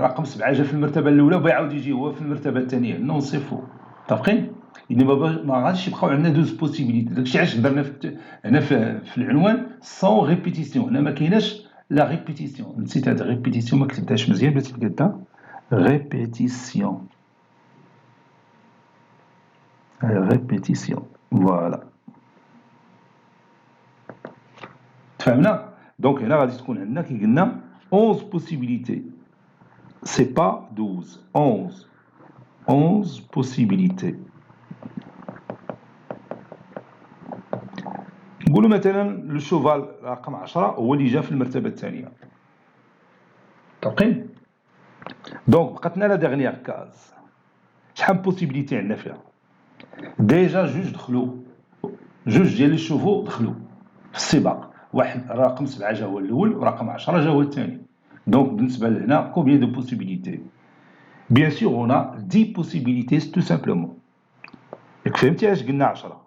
Speaker 1: رقم 7 جا في المرتبه الاولى ويعاود يجي هو في المرتبه الثانيه نو سي فو متفقين يعني ما غاديش يبقاو عندنا 12 بوسيبيليتي داكشي علاش درنا هنا في العنوان سون ريبيتيسيون هنا ما كايناش لا ريبيتيسيون نسيت هذا ريبيتيسيون ما كتبتهاش مزيان باش تلقى ريبيتيسيون répétition voilà فهمنا دونك هنا غادي تكون عندنا كي قلنا 11 possibilités c'est pas 12 11 possibilités نقولوا مثلا لو شوفال رقم 10 هو اللي جا في المرتبه الثانيه متفقين دونك بقات لنا لا ديرنيير كاز شحال بوسيبيليتي عندنا فيها ديجا جوج ديال لي شوفو دخلوا في السباق واحد رقم 7 جا هو الاول ورقم 10 جا هو الثاني دونك بالنسبه لهنا كومبيان دو بوسيبيليتي بيان سور هنا 10 بوسيبيليتي تو سامبلومون ياك فهمتي علاش قلنا 10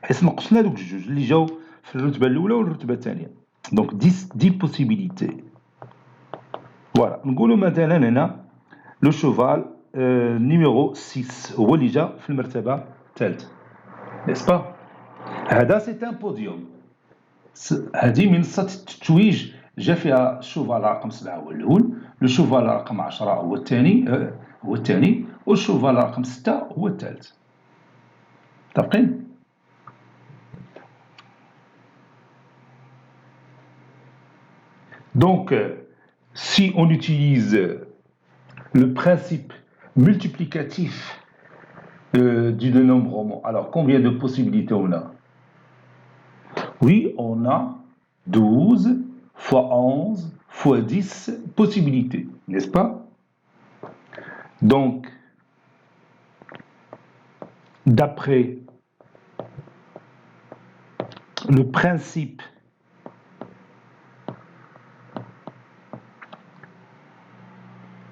Speaker 1: حيت نقصنا دوك الجوج اللي جاو في الرتبه الاولى والرتبه الثانيه دونك 10 بوسيبيليتي فوالا نقولوا مثلا هنا لو شوفال نيميرو 6 هو اللي جا في المرتبه الثالثه نيسبا هذا سي ان بوديوم هذه منصه التتويج جا فيها الشوفال رقم 7 هو الاول لو شوفال رقم 10 هو الثاني والشوفال رقم 6 هو الثالث متفقين donc si on utilise le principe multiplicatif du dénombrement. Alors, combien de possibilités on a? Oui, on a 12 fois 11 fois 10 possibilités, n'est-ce pas? Donc, d'après le principe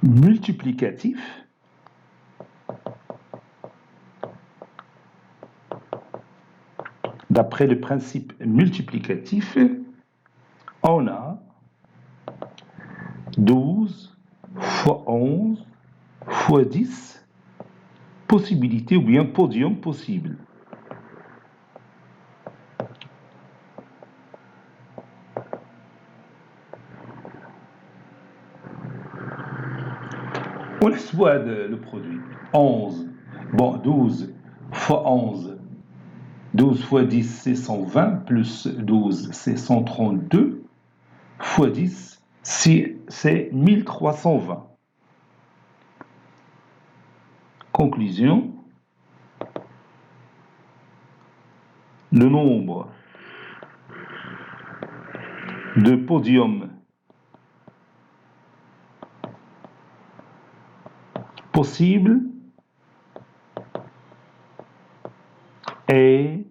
Speaker 1: multiplicatif, d'après le principe multiplicatif, on a 12 fois 11 fois 10 possibilités ou bien podium possible. ونحسبوا هذا لو برودوي 11 bon 12 fois 11 12 fois 10 c'est 120 plus 12 c'est 132 fois 10 c'est 1320 conclusion le nombre de podiums possible est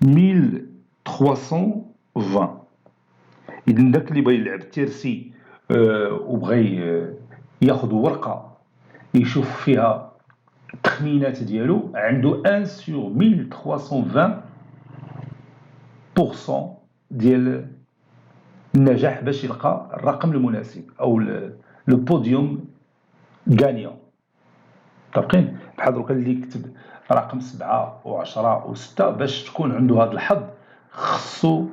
Speaker 1: 1320 إذن داك اللي بغى يلعب تيرسي وبغى ياخذ ورقة يشوف فيها التخمينات ديالو عنده 1 sur 1320% ديال النجاح باش يلقى الرقم المناسب او لو بوديوم غانيون متفقين بحال دروك اللي كتب رقم 7 و10 و6 باش تكون عنده هذا الحظ خصو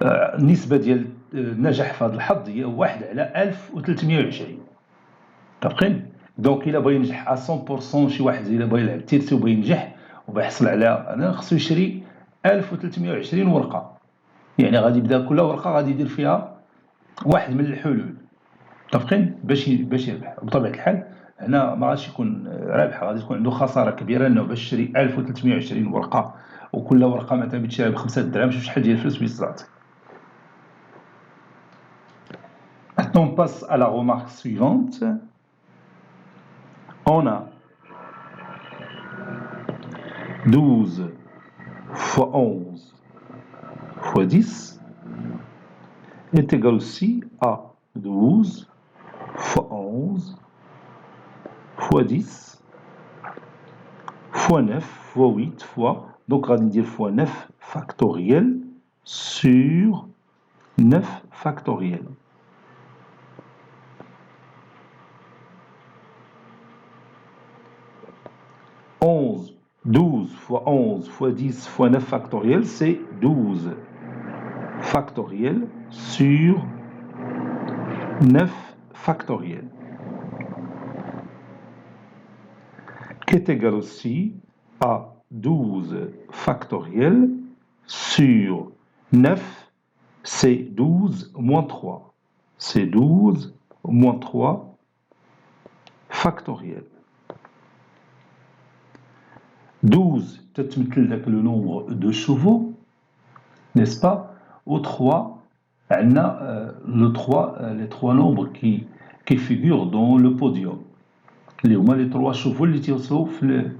Speaker 1: النسبه ديال النجاح في هذا الحظ هي 1 على 1320 متفقين دونك الا بغى ينجح 100% شي واحد الا بغى يلعب تيرسي وبغى ينجح وبغى يحصل على انا خصو يشري 1320 ورقه يعني غادي يبدا كل ورقه غادي يدير فيها واحد من الحلول متفقين باش يربح بطبيعه الحال هنا ما غاديش يكون رابح غادي تكون عنده خساره كبيره انه باش يشري 1320 ورقه وكل ورقه مثلا بتشريها ب5 دراهم شوف شحال ديال الفلوس بيصات On passe à la remarque suivante. On a 12 fois 11 fois 10 est égal aussi à 12 fois 11 fois 10 fois 9 fois 8 fois, donc on va dire fois 9 factoriel sur 9 factoriel. « 12 fois 11 fois 10 fois 9 factoriel, c'est 12 factoriel sur 9 factoriel. Qui est égal aussi à 12 factoriel sur 9, c'est 12 moins 3. C'est 12 moins 3 factoriel. 12, le nombre de chevaux, n'est-ce pas? Au 3, on a les trois nombres qui figurent dans le podium. Les trois chevaux qui sont في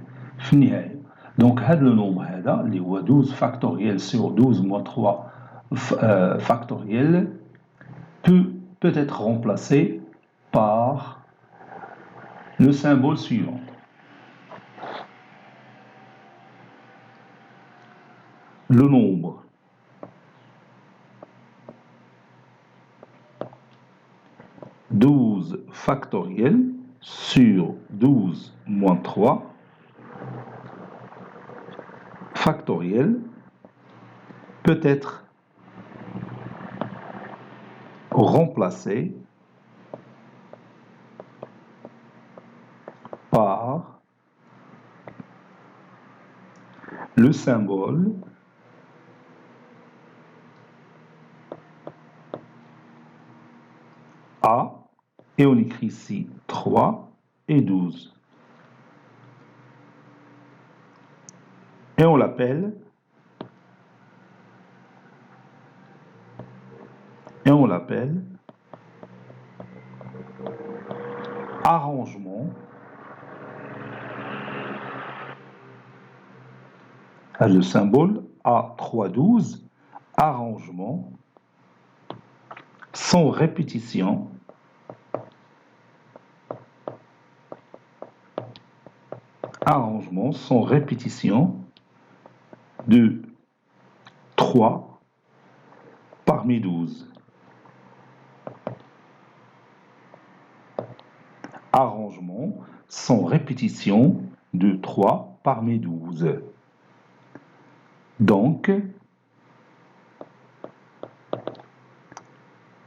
Speaker 1: النهاية. Donc, le nombre اللي هو 12 factoriel sur 12 moins 3 factoriel peut être remplacé par le symbole suivant. Le nombre « 12 factoriel sur 12 moins 3 factoriel peut être remplacé par le symbole A, et on écrit ici 3 et 12. Et on l'appelle arrangement le symbole A312, arrangement sans répétition de 3 parmi 12. Arrangement sans répétition de 3 parmi 12. Donc,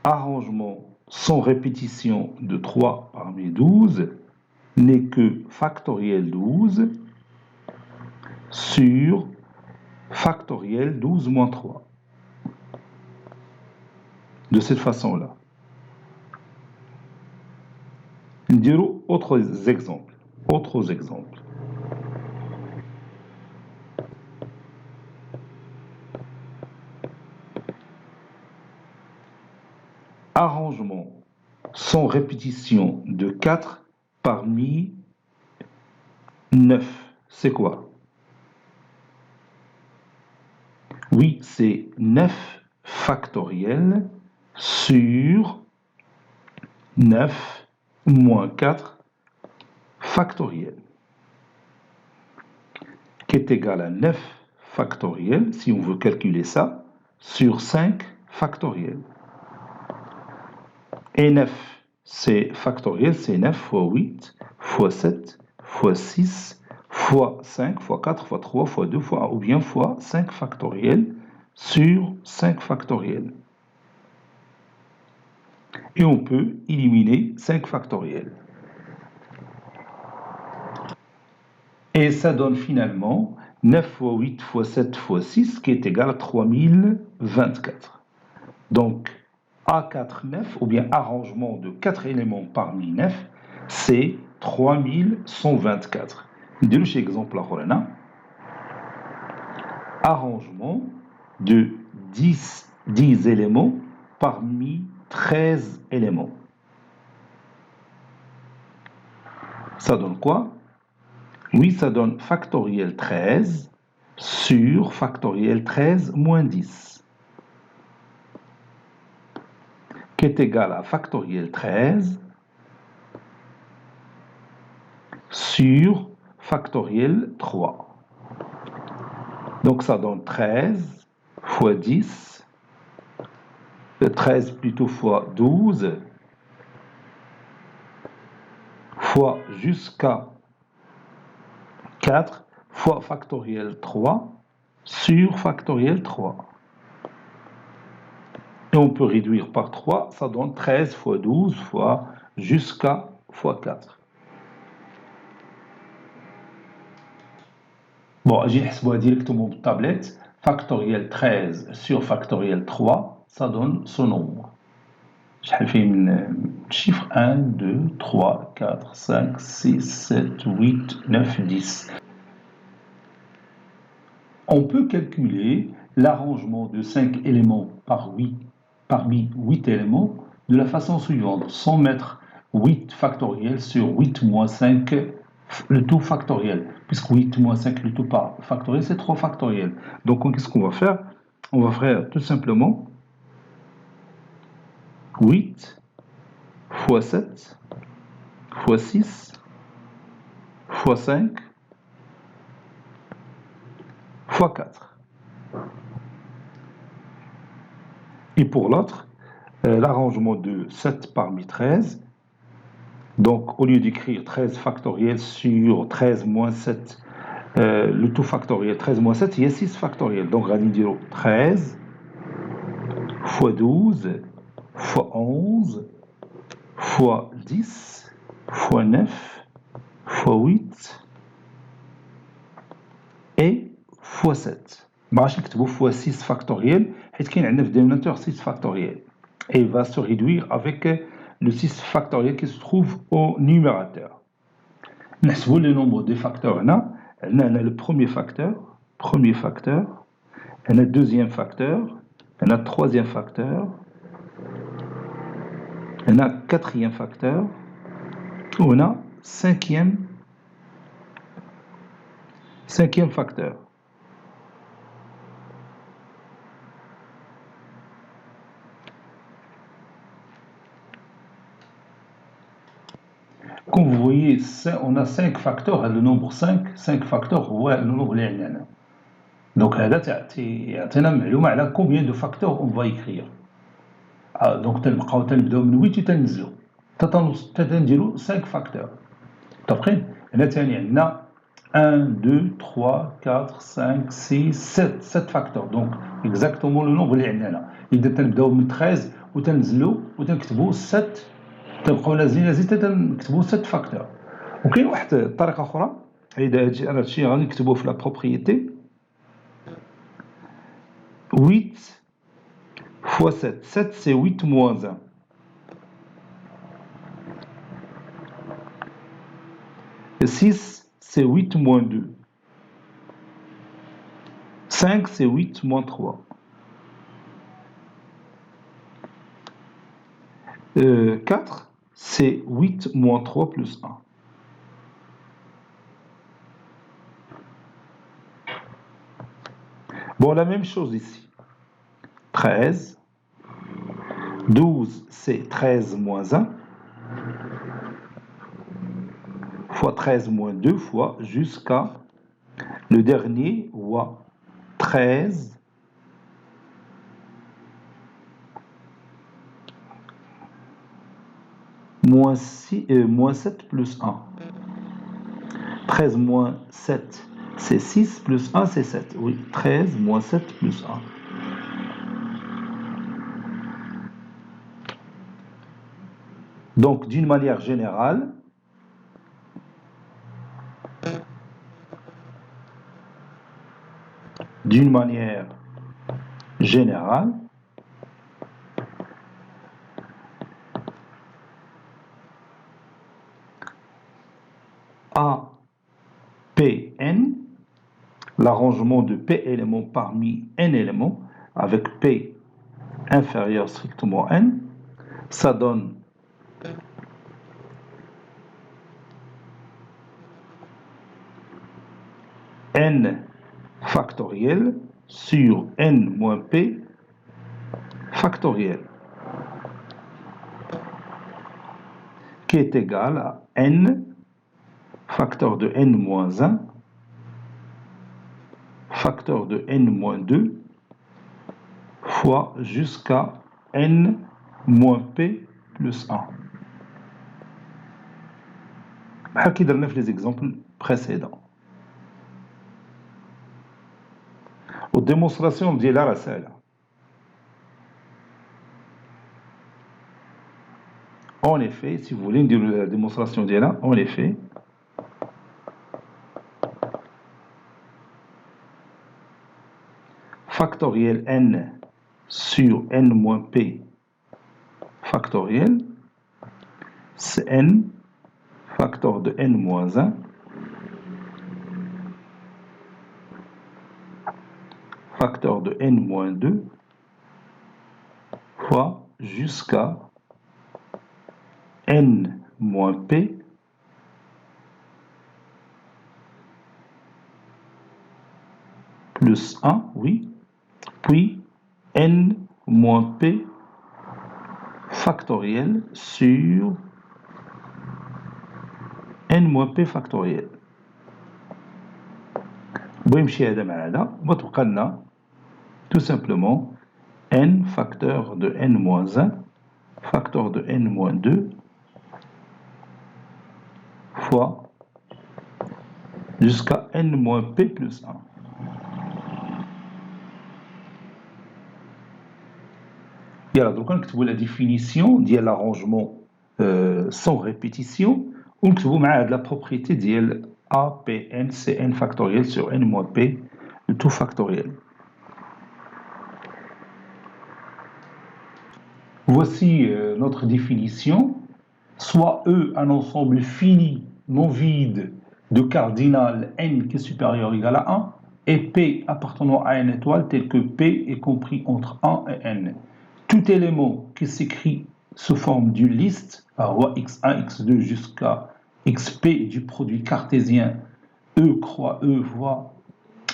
Speaker 1: arrangement sans répétition de 3 parmi 12 n'est que factoriel 12 sur factoriel 12 moins 3. De cette façon-là. Nous dirons autres exemples. Arrangement sans répétition de 4 parmi 9. C'est quoi? Oui, c'est 9 factoriel sur 9 moins 4 factoriel, qui est égal à 9 factoriel, si on veut calculer ça, sur 5 factoriel. Et 9, c'est factoriel, c'est 9 fois 8, fois 7, fois 6, fois 5, fois 4, fois 3, fois 2, fois 1, ou bien fois 5 factoriel sur 5 factoriel. Et on peut éliminer 5 factoriel. Et ça donne finalement 9 fois 8 fois 7 fois 6 qui est égal à 3024. Donc, A4, 9, ou bien arrangement de 4 éléments parmi 9, c'est 3124. Nous chez exemple là, arrangement de 10 éléments parmi 13 éléments. Ça donne quoi? Oui, ça donne factoriel 13 sur factoriel 13 moins 10, qui est égal à factoriel 13 sur factoriel 3. Donc ça donne 13 fois 10, 13 plutôt fois 12, fois jusqu'à 4 fois factoriel 3 sur factoriel 3. Et on peut réduire par 3, ça donne 13 fois 12 fois jusqu'à fois 4. Bon, j'ai نحسبوها directement sur tablette. Factoriel 13 sur factoriel 3, ça donne ce nombre. شحال فيه من chiffre 1, 2, 3, 4, 5, 6, 7, 8, 9, 10. On peut calculer l'arrangement de 5 éléments parmi 8 éléments de la façon suivante, sans mettre 8 factoriel sur 8 moins 5, le tout factoriel, puisque 8 moins 5, le tout factoriel, c'est 3 factoriel. Donc, qu'est-ce qu'on va faire? On va faire tout simplement 8 fois 7 fois 6 fois 5 fois 4. Et pour l'autre, l'arrangement de 7 parmi 13. Donc, au lieu d'écrire 13 factoriel sur 13 moins 7, le tout factoriel, 13 moins 7, il y a 6 factoriel. Donc, on va dire 13 fois 12 fois 11 fois 10 fois 9 fois 8 et fois 7. ما غاديش نكتبوا fois 6 factoriel حيت كاين عندنا في dénominateur 6 factoriel. Et il va se réduire avec le 6 factoriel qui se trouve au numérateur. نحسبوا le nombre des facteurs هنا. هنا le premier facteur, هنا le deuxième facteur, هنا le troisième facteur, هنا le quatrième facteur, وهنا cinquième facteur. Comme vous voyez, on a 5 facteurs, le nombre 5 facteurs, ouais, le nombre اللي عندنا. Donc, هذا يعطينا معلومة على combien de facteurs on va écrire. Donc, تنبداو من 8 وتنزلوا تنديروا 5 facteurs. متفقين؟ هنا ثاني عندنا 1, 2, 3, 4, 5, 6, 7 facteurs. Donc, exactement le nombre اللي عندنا هنا. إذا تنبداو من 13 وتنزلوا وتنكتبوا 7. تبقاو نازلين تنكتبوا 7 فاكتور. وكاين واحد الطريقه اخرى، اذا هذا الشيء غادي نكتبوه في لا بروبريتي 8 fois 7. 7 c'est 8 moins 1. 6 c'est 8 moins 2. 5 c'est 8 moins 3. 4 c'est 8 moins 3 plus 1. Bon, la même chose ici. 13. 12 c'est 13 moins 1. Fois 13 moins 2 fois jusqu'à le dernier, ou 13 moins 7 plus 1. 13 moins 7, c'est 6, plus 1, c'est 7. Oui, 13 moins 7 plus 1. Donc, d'une manière générale, APN, l'arrangement de P éléments parmi N éléments, avec P inférieur strictement N, ça donne n factoriel sur n moins p factoriel, qui est égal à n facteur de n moins 1 facteur de n moins 2 fois jusqu'à n moins p plus 1. بحال كي درنا في les exemples précédents. والديمونستراسيون ديالها راه ساهله. En effet, si vous voulez نديرو la démonstration ديالها, en effet, factoriel n sur n moins p factoriel, c'est n facteur de n moins 1 facteur de n moins 2 fois jusqu'à n moins p plus 1, oui, puis n moins p factoriel sur n moins p factoriel. بغيمشي هذا مع هذا وتبقى لنا tout simplement n facteur de n moins 1 facteur de n moins 2 fois jusqu'à n moins p plus 1. يلا دروكا نكتبوا لا ديفينيسيون ديال l'arrangement sans répétition ونكتبوا مع هاد لا propriété ديال APN c'est n factoriel sur n moins p le tout factoriel. Voici notre définition. Soit E un ensemble fini non vide de cardinal n qui est supérieur ou égal à 1 et P appartenant à n étoile tel que P est compris entre 1 et n. Tout élément qui s'écrit sous forme d'une liste à roi x1, x2 jusqu'à xp du produit cartésien E croix E fois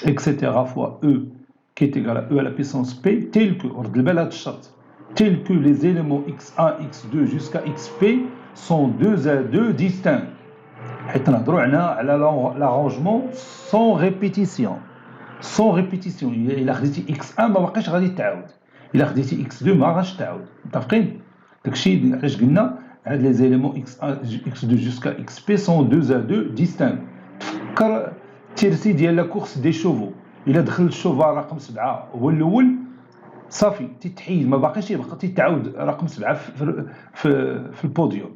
Speaker 1: etc. fois E qui est égal à E à la puissance P tel que les éléments x1, x2 jusqu'à xp sont 2 à 2 distincts. حيت نهضروا على l'arrangement sans répétition. Sans répétition. إلا خديتي x1 ما باقيش غادي تعاود. إلا خديتي x2 ما غاش تعاود. متفقين؟ داكشي علاش قلنا هاد لي زيليمون x1 x2 jusqu'à xp sont 2 à 2 distincts. تفكر التيرسي ديال لا كورس دي شوفو. إلا دخل الشوفار رقم 7 هو الأول صافي تتحيد ما باقيش يبقى تتعاود رقم 7 في البوديوم.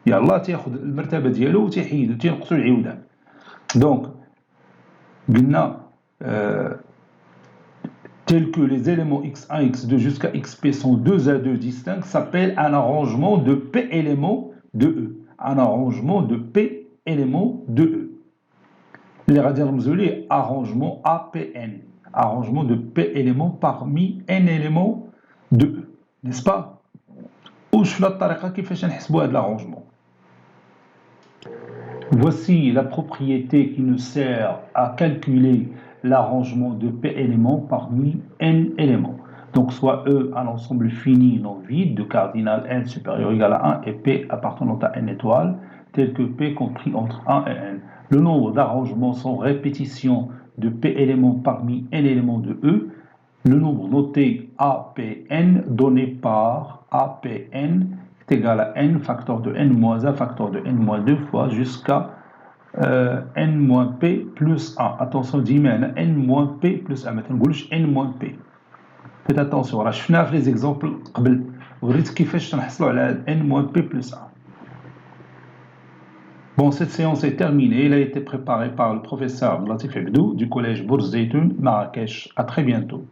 Speaker 1: يلاه تياخذ المرتبه ديالو وتيحيد وتينقصوا العيودان. دونك قلنا tel que les éléments x1 x2 jusqu'à xp sont 2 à 2 distincts s'appelle un arrangement de p éléments de E. Un arrangement de p éléments de E. اللي غادي نرمزوا ليه arrangement APN. Arrangement de p éléments parmi n éléments de E. N'est-ce pas? وشفنا الطريقه كيفاش نحسبوا هذا l'arrangement. Voici la propriété qui nous sert à calculer l'arrangement de p éléments parmi n éléments. Donc soit E un ensemble fini non vide de cardinal n supérieur ou égal à 1 et p appartenant à n étoiles tel que p compris entre 1 et n. Le nombre d'arrangements sans répétition de p éléments parmi n éléments de E, le nombre noté APN donné par APN est égal à n facteur de n-1 facteur de n-2 fois jusqu'à n-p plus 1. Attention, ديما هنا n-p plus 1 ما تنقولش n-p. Faites attention, راه شفناها في les exemples قبل وريت كيفاش تنحصلوا على n-p plus 1. Bon, cette séance est terminée. Elle a été préparée par le professeur Latif Abdou du collège Bourz Zeytoun, Marrakech. À très bientôt.